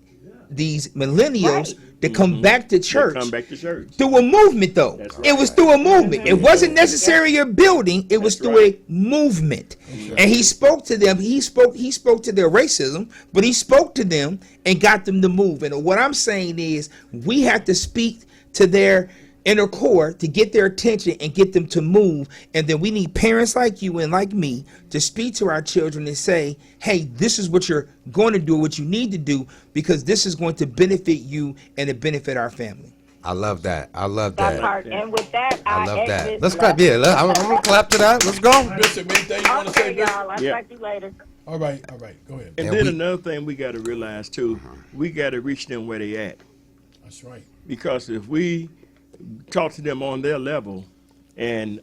[SPEAKER 3] these millennials to come back to church.
[SPEAKER 4] Come back to church.
[SPEAKER 3] Through a movement, though.
[SPEAKER 4] Right.
[SPEAKER 3] It was through a movement. It wasn't necessarily a building. It was through a movement. And he spoke to them. He spoke to their racism, but he spoke to them and got them to move. And what I'm saying is we have to speak to their inner core to get their attention and get them to move. And then we need parents like you and like me to speak to our children and say, hey, this is what you're going to do, what you need to do, because this is going to benefit you and to benefit our family.
[SPEAKER 2] I love that. I love that.
[SPEAKER 9] Part. And with that,
[SPEAKER 2] I love that. Let's clap. Yeah, I'm going to clap to that. Let's go.
[SPEAKER 1] Bishop, anything you want to say,
[SPEAKER 9] Okay,
[SPEAKER 1] Bishop?
[SPEAKER 9] y'all. I'll talk to you later.
[SPEAKER 1] All right. Go ahead.
[SPEAKER 4] And then another thing we got to realize too, we got to reach them where they at.
[SPEAKER 1] That's right.
[SPEAKER 4] Because if we talk to them on their level, and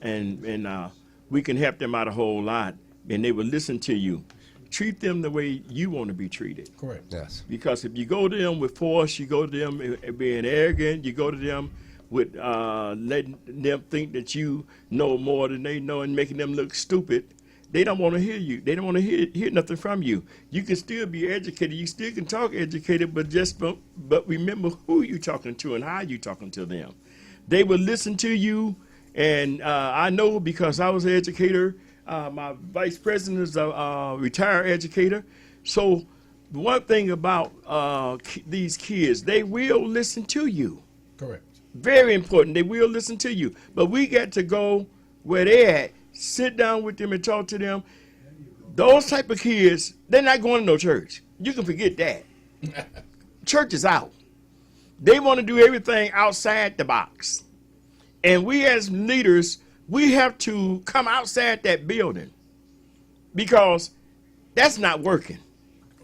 [SPEAKER 4] we can help them out a whole lot, and they will listen to you. Treat them the way you want to be treated.
[SPEAKER 1] Correct.
[SPEAKER 2] Yes.
[SPEAKER 4] Because if you go to them with force, you go to them being arrogant, you go to them with letting them think that you know more than they know and making them look stupid, they don't want to hear you. They don't want to hear nothing from you. You can still be educated. You still can talk educated, but remember who you talking to and how you talking to them. They will listen to you, and I know because I was an educator. My vice president is a retired educator. So the one thing about these kids, they will listen to you.
[SPEAKER 1] Correct.
[SPEAKER 4] Very important. They will listen to you. But we got to go where they're at, sit down with them and talk to them. Those type of kids, they're not going to no church. You can forget that. Church is out. They want to do everything outside the box. And we as leaders, we have to come outside that building because that's not working.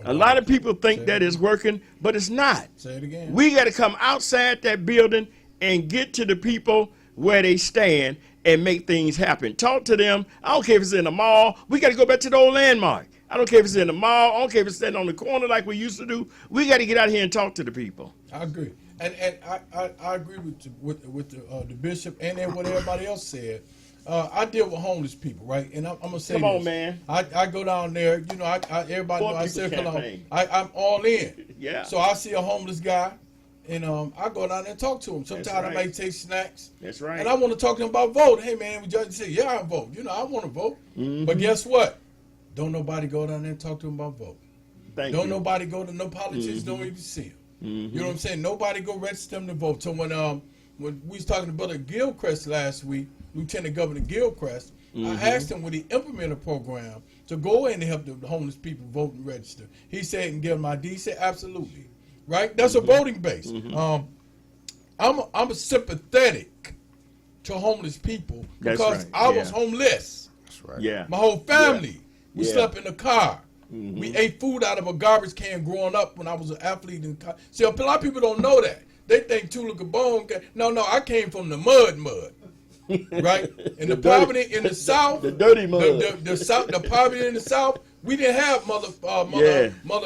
[SPEAKER 4] A lot of people think that is working, but it's not.
[SPEAKER 1] Say it again.
[SPEAKER 4] We got to come outside that building and get to the people where they stand and make things happen. Talk to them. I don't care if it's in the mall. We got to go back to the old landmark. I don't care if it's in the mall. I don't care if it's standing on the corner like we used to do. We got to get out here and talk to the people.
[SPEAKER 1] I agree. And I agree with the bishop and then what everybody else said. I deal with homeless people, right? And I'm gonna say,
[SPEAKER 4] come on, man.
[SPEAKER 1] I go down there. You know, everybody know I circle on. I'm all in.
[SPEAKER 4] Yeah.
[SPEAKER 1] So I see a homeless guy, and I go down there and talk to him. Sometimes I might take snacks.
[SPEAKER 4] That's right.
[SPEAKER 1] And I want to talk to him about voting. Hey, man, would you say, yeah, I vote. You know, I want to vote.
[SPEAKER 4] Mm-hmm.
[SPEAKER 1] But guess what? Don't nobody go down there and talk to him about voting. Don't nobody go to no politicians. Don't even see him. You know what I'm saying? Nobody go register them to vote. So when we was talking to Brother Gilchrist last week, Lieutenant Governor Gilchrist, I asked him would he implement a program to go in and help the homeless people vote and register. He said and give them ID. He said absolutely, right? That's a voting base. I'm sympathetic to homeless people because I was homeless.
[SPEAKER 2] That's right.
[SPEAKER 4] Yeah.
[SPEAKER 1] My whole family. We
[SPEAKER 4] Yeah.
[SPEAKER 1] slept in the car. We ate food out of a garbage can growing up when I was an athlete. See, a lot of people don't know that. They think Tula Gabon. No, I came from the mud, right? And the poverty in the South,
[SPEAKER 4] the dirty mud,
[SPEAKER 1] the South, the poverty in the South. We didn't have Mother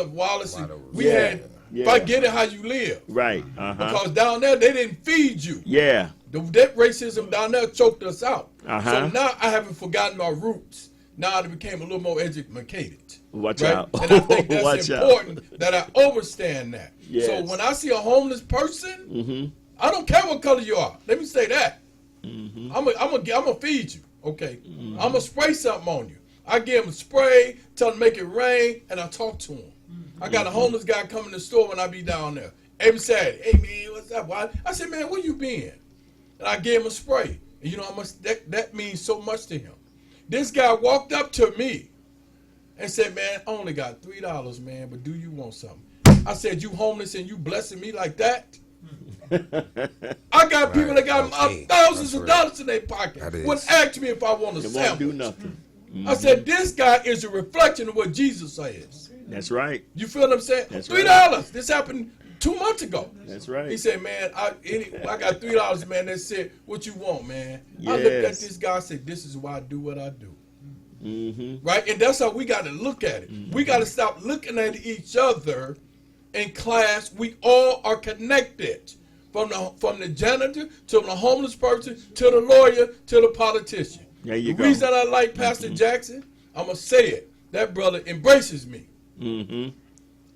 [SPEAKER 1] Wallace. We had forget it how you live,
[SPEAKER 4] right?
[SPEAKER 1] Because down there they didn't feed you.
[SPEAKER 4] Yeah.
[SPEAKER 1] That racism down there choked us out.
[SPEAKER 4] Uh-huh.
[SPEAKER 1] So now I haven't forgotten my roots. Now I became a little more educated.
[SPEAKER 4] Watch
[SPEAKER 1] right?
[SPEAKER 4] out.
[SPEAKER 1] And I think that's
[SPEAKER 4] Watch
[SPEAKER 1] important that I understand that.
[SPEAKER 4] Yes.
[SPEAKER 1] So when I see a homeless person, I don't care what color you are. Let me say that. I'm gonna feed you. Okay. I'm gonna spray something on you. I give him a spray, tell him to make it rain, and I talk to him. I got a homeless guy come in the store when I be down there. Every Saturday, hey man, what's up? Why? I said, man, where you been? And I gave him a spray. And you know how much that means so much to him. This guy walked up to me and said, man, I only got $3, man, but do you want something? I said, you homeless and you blessing me like that? I got people that got thousands of dollars in their pocket. Wouldn't ask me if I want a sandwich.
[SPEAKER 4] Won't do nothing.
[SPEAKER 1] I said, this guy is a reflection of what Jesus says.
[SPEAKER 4] That's right.
[SPEAKER 1] You feel what I'm saying?
[SPEAKER 4] That's
[SPEAKER 1] $3.
[SPEAKER 4] Right.
[SPEAKER 1] This happened 2 months ago.
[SPEAKER 4] That's right.
[SPEAKER 1] He said, man, I got $3, man. That's it. What you want, man?
[SPEAKER 4] Yes.
[SPEAKER 1] I looked at this guy and said, this is why I do what I do. Right? And that's how we got to look at it. We got to stop looking at each other in class. We all are connected. From the janitor to the homeless person to the lawyer to the politician.
[SPEAKER 4] There you
[SPEAKER 1] the
[SPEAKER 4] go.
[SPEAKER 1] reason I like Pastor Jackson, I'm going to say it. That brother embraces me.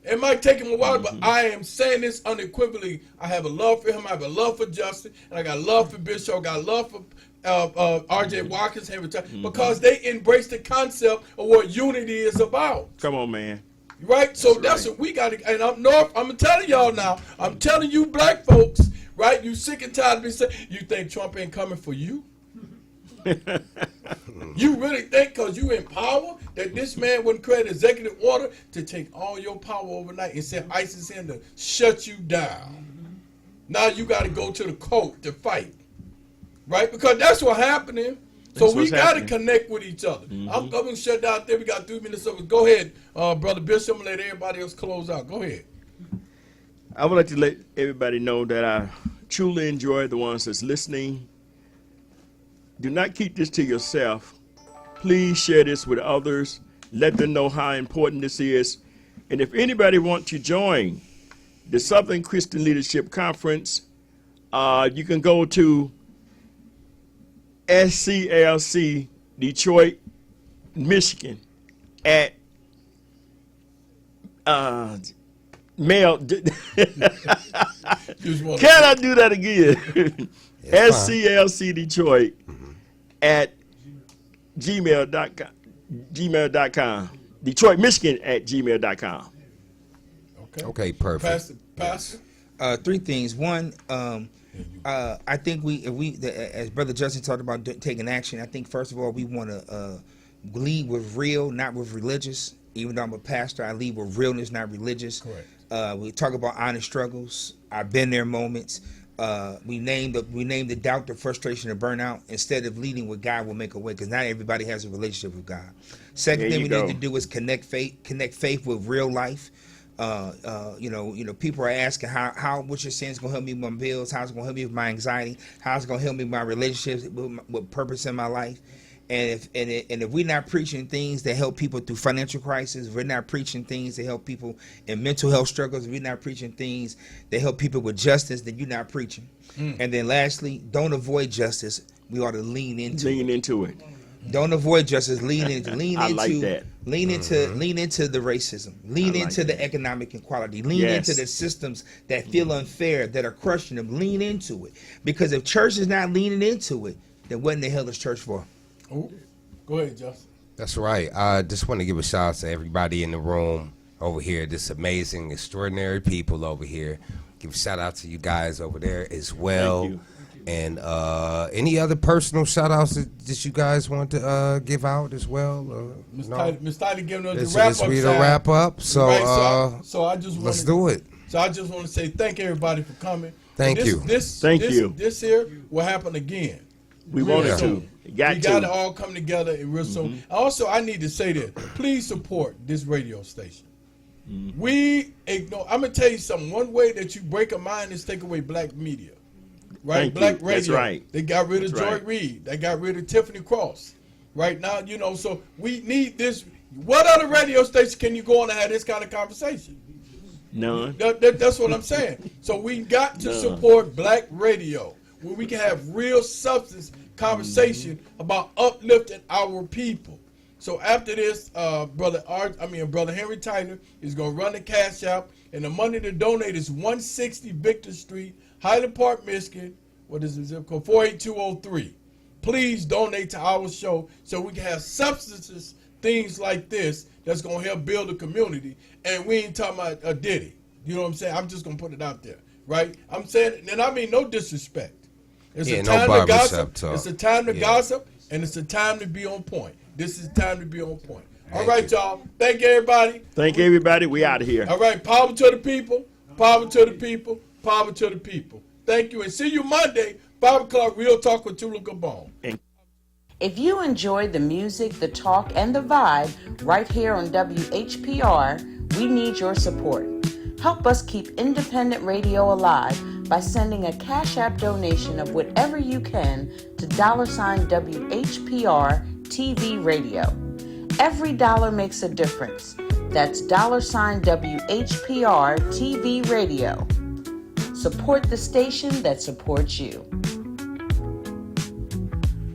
[SPEAKER 1] It might take him a while, but I am saying this unequivocally. I have a love for him. I have a love for Justin, and I got love for Bishop. I got love for R.J. Watkins, Henry Tyler, because they embrace the concept of what unity is about.
[SPEAKER 4] Come on, man.
[SPEAKER 1] Right? So that's what we got to, and I'm telling y'all now, I'm telling you black folks, right? You sick and tired of me saying, you think Trump ain't coming for you? You really think because you in power that this man wouldn't create an executive order to take all your power overnight and send ISIS in to shut you down? Now you got to go to the court to fight, right? Because that's what's happening. So we got to connect with each other. I'm going to shut down there. We got 3 minutes over. Go ahead, Brother Bishop. I'm going to let everybody else close out. Go ahead.
[SPEAKER 4] I would like to let everybody know that I truly enjoy the ones that's listening. Do not keep this to yourself. Please share this with others. Let them know how important this is. And if anybody wants to join the Southern Christian Leadership Conference, you can go to SCLC Detroit, Michigan at mail. Can I do that again? SCLC Detroit at gmail.com. Detroit, Michigan at gmail.com.
[SPEAKER 2] Okay, perfect.
[SPEAKER 1] Pastor?
[SPEAKER 3] 3 things. One, I think as Brother Justin talked about taking action, I think first of all we want to lead with real, not with religious. Even though I'm a pastor, I lead with realness, not religious.
[SPEAKER 1] Correct.
[SPEAKER 3] We talk about honest struggles. I've been there moments. We named the doubt, the frustration, the burnout. Instead of leading with God will make a way, because not everybody has a relationship with God. Second thing we need to do is connect faith with real life. People are asking how what you're saying is gonna help me with my bills, how's it gonna help me with my anxiety, how's it gonna help me with my relationships, with purpose in my life. And if we're not preaching things that help people through financial crisis, if we're not preaching things that help people in mental health struggles, if we're not preaching things that help people with justice, then you're not preaching. And then lastly, don't avoid justice. We ought to lean into it. Don't avoid justice. Lean into the racism. Lean into the economic inequality. Lean into the systems that feel unfair, that are crushing them. Lean into it. Because if church is not leaning into it, then what in the hell is church for?
[SPEAKER 1] Oh, go ahead, Justin.
[SPEAKER 2] That's right. I just want to give a shout out to everybody in the room over here. This amazing, extraordinary people over here. Give a shout out to you guys over there as well.
[SPEAKER 4] Thank you.
[SPEAKER 2] And any other personal shout outs that you guys want to give out as well?
[SPEAKER 1] Miss Tyler giving us the wrap up.
[SPEAKER 2] This be the wrap up. So,
[SPEAKER 1] right, so I just
[SPEAKER 2] let's do it.
[SPEAKER 1] So I just want to say thank everybody for coming.
[SPEAKER 2] Thank you.
[SPEAKER 1] Thank you. This here will happen again.
[SPEAKER 4] We wanted to.
[SPEAKER 1] We got to all come together and real soon. Also, I need to say this. Please support this radio station. We ignore. I'm gonna tell you something. One way that you break a mind is take away black media. Right, black radio.
[SPEAKER 4] That's right.
[SPEAKER 1] They got rid of Joy Reid. They got rid of Tiffany Cross. Right now, so we need this. What other radio station can you go on and have this kind of conversation?
[SPEAKER 4] None.
[SPEAKER 1] That's what I'm saying. So we got to support black radio, where we can have real substance conversation about uplifting our people. So after this, Brother Henry Tyler is gonna run the cash out, and the money to donate is 160 Victor Street, Highland Park, Michigan. What is the zip code? 48203. Please donate to our show so we can have substances, things like this that's gonna help build a community. And we ain't talking about a Diddy. You know what I'm saying? I'm just gonna put it out there, right? I'm saying, and I mean no disrespect. It's a time to gossip. It's a time to gossip, and it's a time to be on point. This is time to be on point. All right, y'all. Thank you, everybody.
[SPEAKER 4] Thank you, everybody. We out of here.
[SPEAKER 1] All right. Power to the people. Power to the people. Power to the people. Thank you, and see you Monday, 5 o'clock, Real Talk with Tula Gabon.
[SPEAKER 13] If you enjoyed the music, the talk, and the vibe right here on WHPR, we need your support. Help us keep independent radio alive by sending a Cash App donation of whatever you can to $WHPR TV Radio. Every dollar makes a difference. That's $WHPR TV Radio. Support the station that supports you.